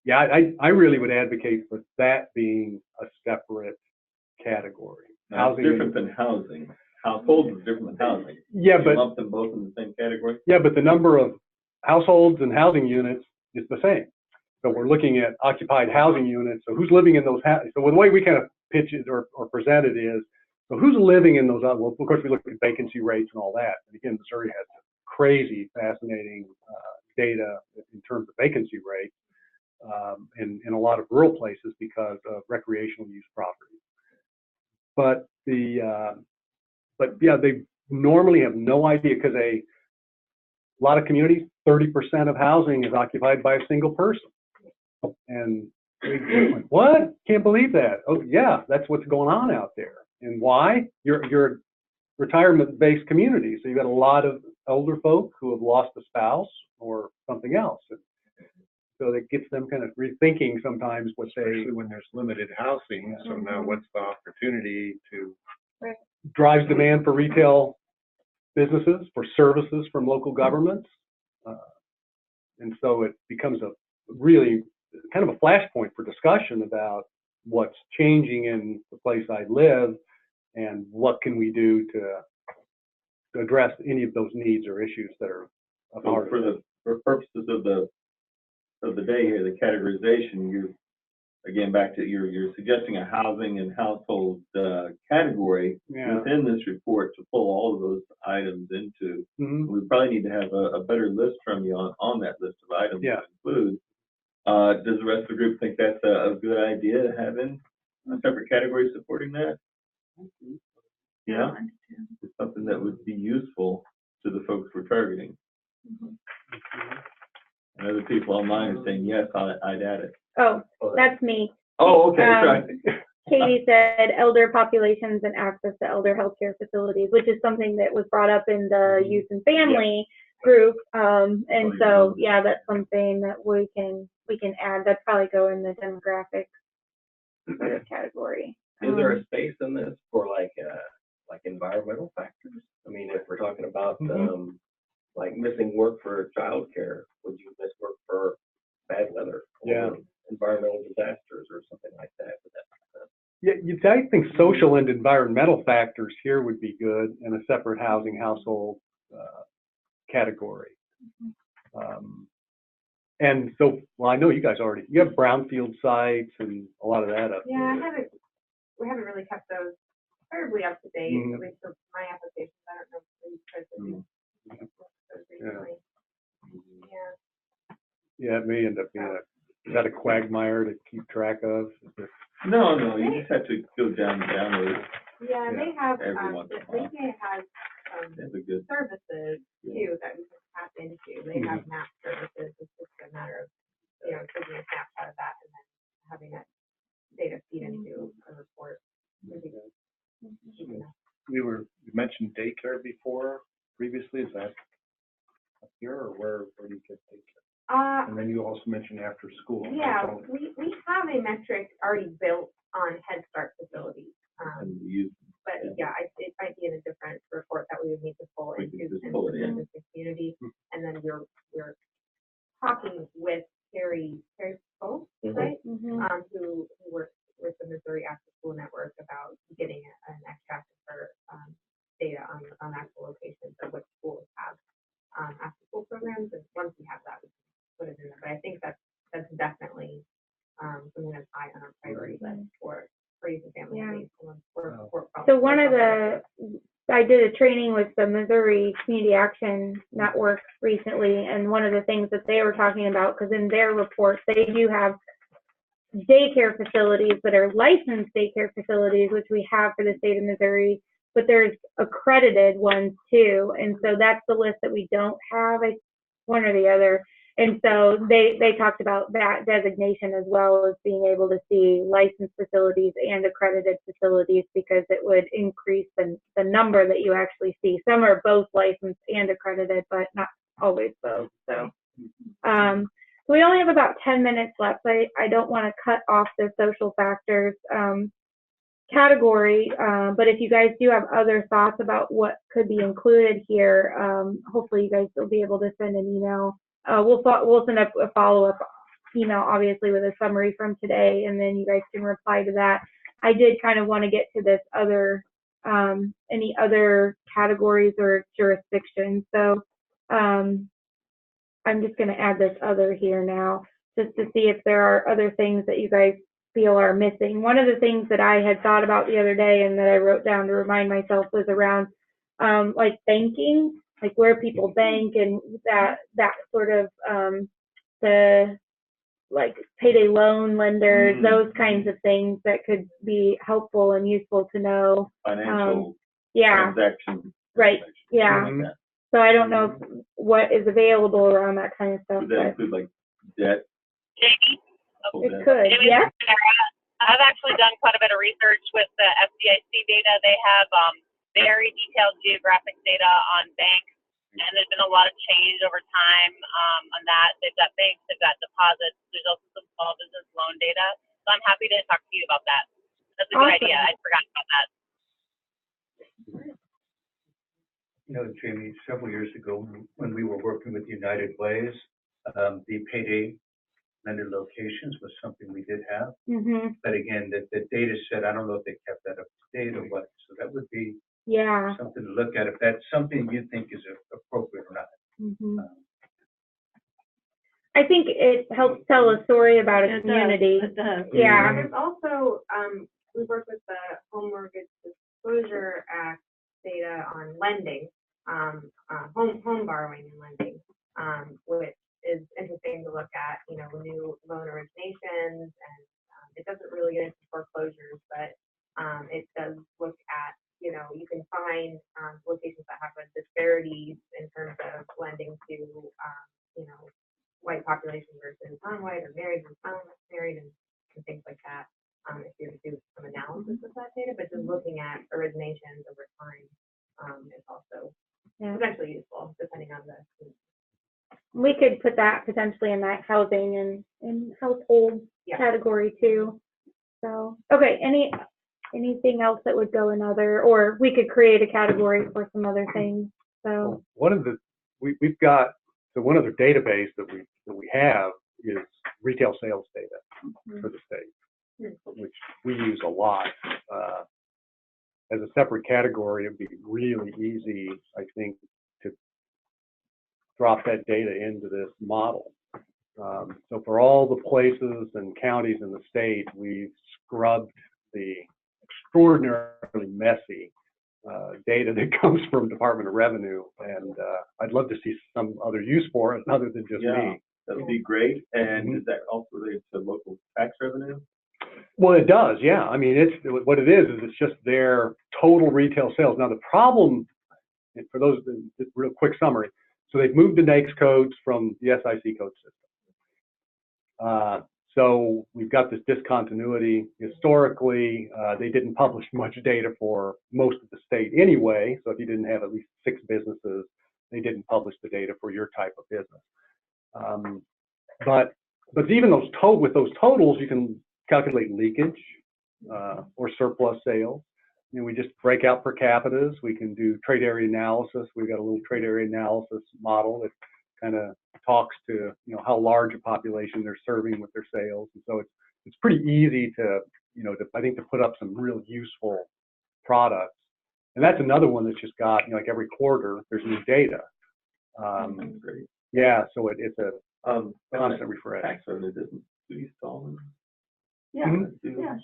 Yeah, I really would advocate for that being a separate category. Now, it's different than housing. Households is different than housing. Yeah, You but lump them both in the same category? yeah, but the number of households and housing units is the same. So we're looking at occupied housing units. So who's living in those? So the way we kind of pitch it or present it is, so who's living in those? Well, of course, we look at vacancy rates and all that. And again, Missouri has crazy, fascinating data in terms of vacancy rates in a lot of rural places because of recreational use property. But yeah, they normally have no idea, because a lot of communities, 30% of housing is occupied by a single person. And they're like, what? Can't believe that. Oh yeah, that's what's going on out there. And why? You're a retirement-based community, so you've got a lot of older folk who have lost a spouse or something else. And so that gets them kind of rethinking sometimes what they, Especially when there's limited housing. So now what's the opportunity to drives demand for retail businesses, for services from local governments. And so it becomes a really kind of a flashpoint for discussion about what's changing in the place I live and what can we do to address any of those needs or issues that are a part of it. For purposes of the day here, the categorization, you again back to you're suggesting a housing and household category within this report to pull all of those items into. We probably need to have a better list from you on that list of items to include. Does the rest of the group think that's a good idea, having a separate category supporting that? Yeah, it's something that would be useful to the folks we're targeting. And other people online are saying, yes, I'd add it. Oh, that's me. Oh, okay, right. Katie said elder populations and access to elder healthcare facilities, which is something that was brought up in the youth and family group. And so, yeah, that's something that we can add. That'd probably go in the demographics sort of category. Is there a space in this for like environmental factors? I mean, if we're talking about like missing work for childcare, would you miss work for bad weather or environmental disasters or something like that? Yeah, I think social and environmental factors here would be good in a separate housing household category. And so, well, I know you guys you have brownfield sites and a lot of that up Yeah, there. we haven't really kept those terribly up to date, at least for my applications. I don't know if you guys have those recently. Yeah, it may end up being is that a quagmire to keep track of? No, you just have to go download. Yeah, they have, every once in a while. Lincoln has good services too that we can tap into. They have map services. It's just a matter of, taking a snapshot of that and then having that data feed into a report. You mentioned daycare before previously. Is that up here, or where do you get daycare? And then you also mentioned after school. Yeah, we have a metric already built on Head Start facilities. But it might be in a different report that we would need to pull into the community. And then we're talking with Terry Polk, right? Who works with the Missouri After School Network about getting an extract for data on actual locations of which schools have after school programs. And once we have that, we can put it in there. But I think that's definitely something that's high on our priority list for youth and family. So I did a training with the Missouri Community Action Network recently, and one of the things that they were talking about, because in their reports they do have daycare facilities that are licensed daycare facilities, which we have for the state of Missouri, but there's accredited ones too, and so that's the list that we don't have. one or the other. And so they talked about that designation as well as being able to see licensed facilities and accredited facilities, because it would increase the number that you actually see. Some are both licensed and accredited, but not always both. So we only have about 10 minutes left. I don't want to cut off the social factors category, but if you guys do have other thoughts about what could be included here, hopefully you guys will be able to send an email. We'll send up a follow-up email, obviously, with a summary from today, and then you guys can reply to that. I did kind of want to get to this other, any other categories or jurisdictions. So I'm just going to add this other here now, just to see if there are other things that you guys feel are missing. One of the things that I had thought about the other day and that I wrote down to remind myself was around like banking, like where people bank and that sort of the like payday loan lenders, those kinds of things that could be helpful and useful to know. Financial yeah, transactions. right, yeah. So I don't know what is available around that kind of stuff. Would that include like debt? Jamie? It could, yeah. I've actually done quite a bit of research with the FDIC data. They have very detailed geographic data on banks, and there's been a lot of change over time on that. They've got banks, they've got deposits. There's also some small business loan data. So I'm happy to talk to you about that. That's a good idea. I forgot about that. You know, Jamie, several years ago when we were working with United Ways, the payday lender locations was something we did have. But again, the data set, I don't know if they kept that up to date or what. So that would be something to look at if that's something you think is appropriate or not. I think it helps tell a story about a community. It does. Yeah. There's also, we work with the Home Mortgage Disclosure Act data on lending, home borrowing and lending, which is interesting to look at, you know, new loan originations, and it doesn't really get into foreclosures, but it does look at, you know, you can find locations that have a disparity in terms of lending to, you know, white population versus non-white, or married versus non-married, and things like that. If you do some analysis of that data, but just looking at originations over time is also potentially useful, depending on the. We could put that potentially in that housing and household category too. So, okay, anything else that would go in other, or we could create a category for some other things. So one of the we've got one other database that we have is retail sales data for the state, which we use a lot. As a separate category, it'd be really easy, I think, to drop that data into this model. So for all the places and counties in the state, we've scrubbed the extraordinarily messy data that comes from Department of Revenue, and I'd love to see some other use for it other than just me. That would be great. And is that also related to local tax revenue? Well, it does, yeah. I mean, what it is it's just their total retail sales. Now, the problem, for those, real quick summary, so they've moved to NAICS codes from the SIC code system. So we've got this discontinuity. Historically, they didn't publish much data for most of the state anyway. So if you didn't have at least 6 businesses, they didn't publish the data for your type of business. But even with those totals, you can calculate leakage or surplus sales. You know, we just break out per capitas. We can do trade area analysis. We've got a little trade area analysis model that kind of talks to, you know, how large a population they're serving with their sales. And so it's pretty easy to, you know, I think to put up some real useful products. And that's another one that's just got, you know, like every quarter there's new data. That's great. Yeah, so it's a constant refresh. Tax revenue doesn't do installments. Yeah. Yeah.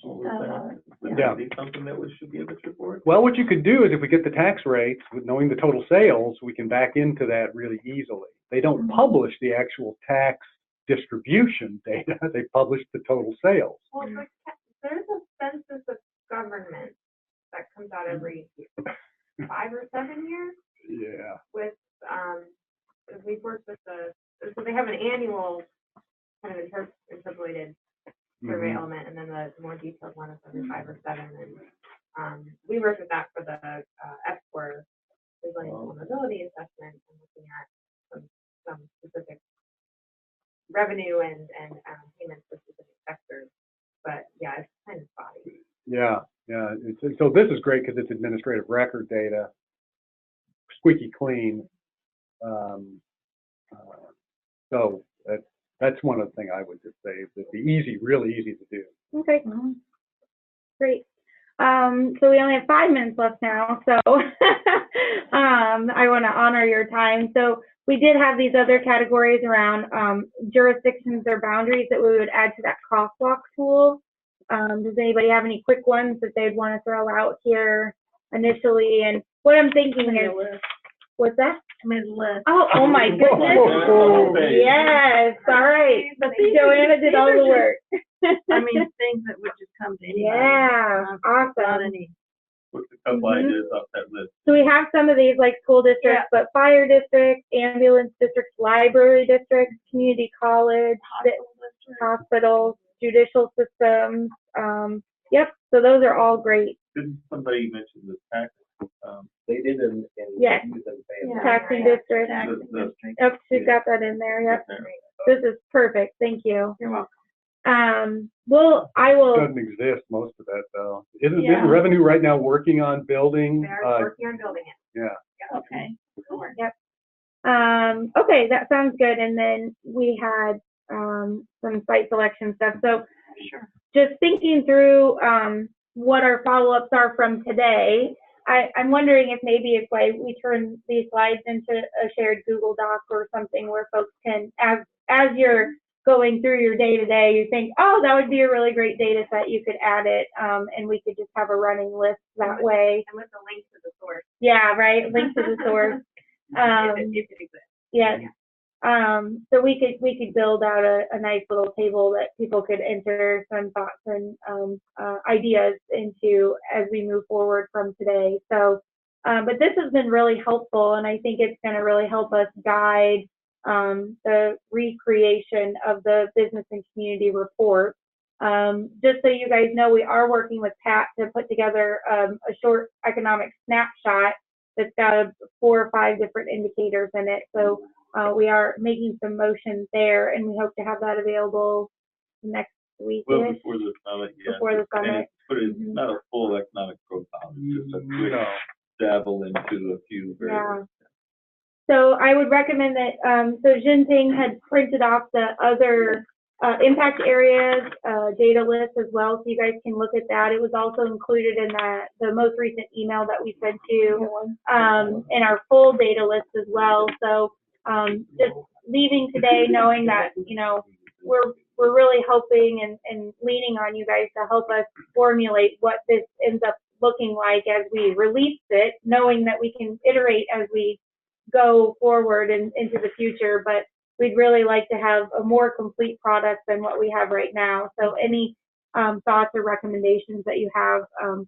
Yeah. Be something that should be in this report. Well, what you could do is if we get the tax rates, with knowing the total sales, we can back into that really easily. They don't publish the actual tax distribution data. They publish the total sales. Well, there's a census of government that comes out every 5 or 7 years. Yeah. With we've worked with so they have an annual kind of interpolated survey element, and then the more detailed one is every 5 or 7. And we worked with that for the F4 resilience and vulnerability assessment, and looking at some specific revenue and payments for specific sectors. But yeah, it's kind of spotty. Yeah, yeah. So this is great because it's administrative record data, squeaky clean. So that's one of the things I would just say. It'd be easy, really easy to do. Okay. Great. So we only have 5 minutes left now, so I want to honor your time. So we did have these other categories around jurisdictions or boundaries that we would add to that crosswalk tool. Does anybody have any quick ones that they'd want to throw out here initially? And what I'm thinking is, what's that? Oh my goodness. Yes. All right. Joanna did all the work. I mean, things that would just come to anybody. Yeah. Not Awesome. any. What's a couple ideas off that list? So we have some of these like school districts, but fire districts, ambulance districts, library districts, community college, hospitals, judicial systems. Yep. So those are all great. Didn't somebody mention the tax? They did in Yes. use and pay. Taxing district. Yep, she's got that in there. Yep. This is perfect. Thank you. You're welcome. Well, I will. Doesn't exist, most of that though. Isn't revenue right now working on building? They are working on building it. Yeah. Okay. Cool. Yep. Okay, that sounds good. And then we had some site selection stuff. So Sure. just thinking through what our follow-ups are from today, I'm wondering if maybe if we turn these slides into a shared Google Doc or something where folks can, as you're going through your day-to-day, you think, oh, that would be a really great data set, you could add it, and we could just have a running list that way. And with the link to the source. Yeah, right, link to the source. If it exists. Yes. So we could build out a nice little table that people could enter some thoughts and ideas into as we move forward from today. So, but this has been really helpful, and I think it's going to really help us guide the recreation of the business and community report. Just so you guys know, we are working with Pat to put together a short economic snapshot that's got 4 or 5 different indicators in it. So we are making some motions there, and we hope to have that available next week. Well, before the summit, yeah. Before the summit. And it's not a full economic profile, it's just a quick dabble into a few variables. So I would recommend that, so Jinping had printed off the other impact areas data list as well, so you guys can look at that. It was also included in the most recent email that we sent to in our full data list as well. So just leaving today knowing that, you know, we're really hoping and leaning on you guys to help us formulate what this ends up looking like as we release it, knowing that we can iterate as we go forward and into the future, but we'd really like to have a more complete product than what we have right now. So any thoughts or recommendations that you have,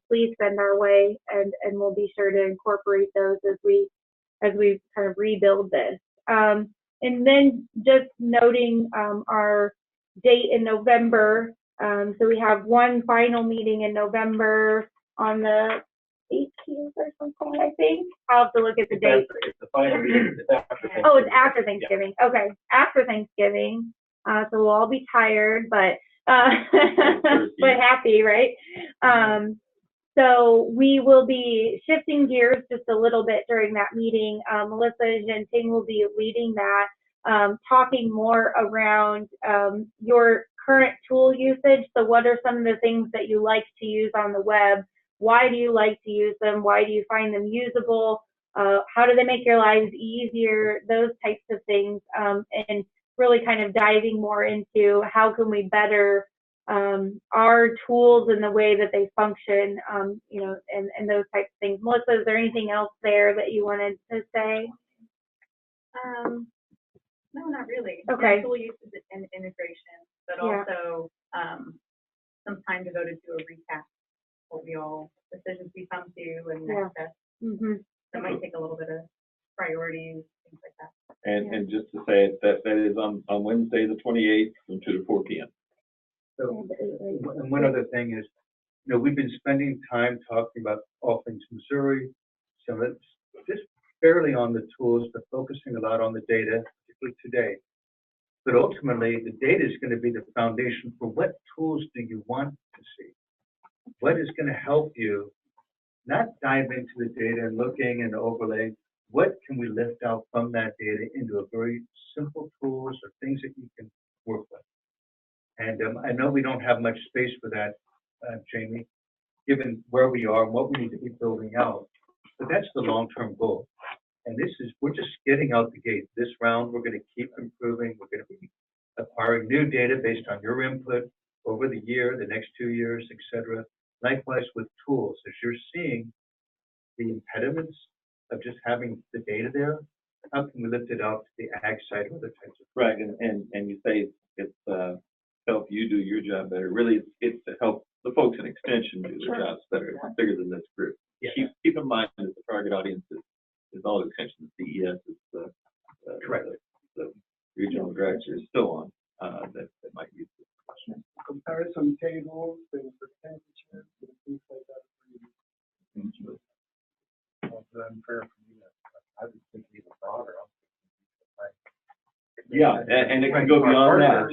please send our way, and we'll be sure to incorporate those as we kind of rebuild this. And then just noting our date in November. So we have one final meeting in November on the 18th or something, I think. I'll have to look at the date. It's the final meeting. It's after Thanksgiving. Oh, it's after Thanksgiving. Yeah. Okay, after Thanksgiving. So we'll all be tired, but but happy, right? So we will be shifting gears just a little bit during that meeting. Melissa Jinping will be leading that, talking more around your current tool usage. So what are some of the things that you like to use on the web? Why do you like to use them? Why do you find them usable? How do they make your lives easier? Those types of things, and really kind of diving more into how can we better our tools and the way that they function, you know, and those types of things. Melissa, is there anything else there that you wanted to say? No, not really. Okay. Tool usage and integration, but also some time devoted to a recap. What we all decisions we come to and next steps. That might take a little bit of priorities, things like that. And just to say that is on Wednesday, the 28th, from 2 to 4 p.m. So, and one other thing is, you know, we've been spending time talking about all things Missouri, so it's just fairly on the tools, but focusing a lot on the data, particularly today. But ultimately, the data is going to be the foundation for what tools do you want to see? What is going to help you not dive into the data and looking and overlaying? What can we lift out from that data into a very simple tools or things that you can work with? And I know we don't have much space for that, Jamie, given where we are and what we need to be building out. But that's the long-term goal. And we're just getting out the gate. This round, we're going to keep improving. We're going to be acquiring new data based on your input over the year, the next 2 years, et cetera. Likewise with tools, as you're seeing the impediments of just having the data there, how can we lift it out to the ag side or other types of? Right, and you say it's help you do your job better. Really, it's to help the folks in Extension do their jobs better. It's bigger than this group. Yeah. Keep in mind that the target audience is all Extension. CES is the regional director is still on that might use this. Comparison tables and percentages and things like that. Well, it's unfair for me. I was thinking even broader. Yeah, and it can go beyond that.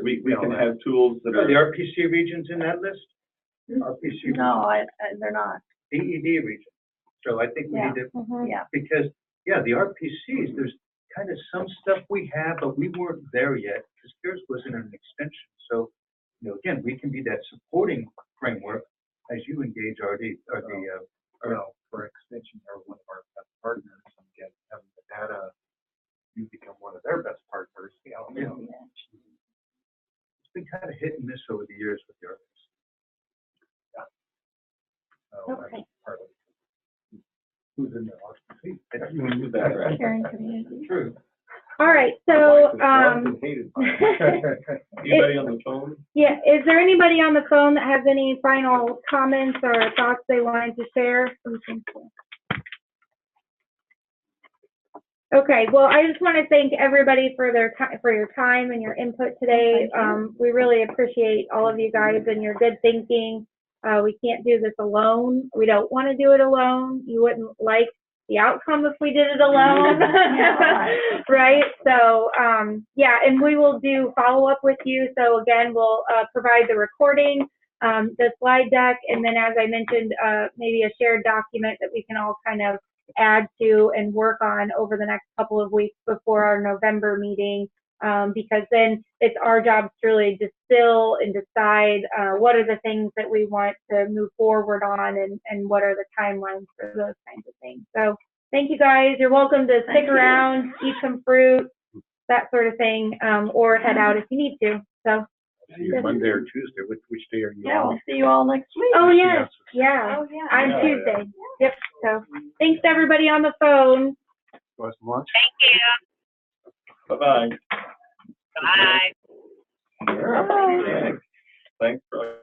We can have tools that Are the are. RPC regions in that list? RPC. No, they're not. DED region. So I think we need to, Yeah. because, yeah, the RPCs, there's kind of some stuff we have, but we weren't there yet because theirs wasn't an extension. So, you know, again, we can be that supporting framework as you engage For Extension, they're one of our best partners, and again, having the data, you become one of their best partners. It's been kind of hit and miss over the years with the RPC. Okay. Who's in the RPC? Right. Sharing community. True. All right, so, Anybody on the phone? yeah, is there anybody on the phone that has any final comments or thoughts they wanted to share? Okay, well, I just want to thank everybody for for your time and your input today. We really appreciate all of you guys and your good thinking. We can't do this alone. We don't want to do it alone. You wouldn't like the outcome if we did it alone, right? So, yeah, and we will do follow-up with you. So again, we'll provide the recording, the slide deck, and then as I mentioned, maybe a shared document that we can all kind of add to and work on over the next couple of weeks before our November meeting, because then it's our job to really distill and decide what are the things that we want to move forward on and what are the timelines for those kinds of things. So thank you guys. You're welcome to stick around, eat some fruit, that sort of thing, or head out if you need to. So Monday or Tuesday, which day are you Yeah, on? we'll see you all next week. oh yes, yeah, Oh, yeah. on Yeah. Tuesday. Yep. So thanks to everybody on the phone. Want some lunch? Thank you. Bye-bye. Bye. Thanks, Brian.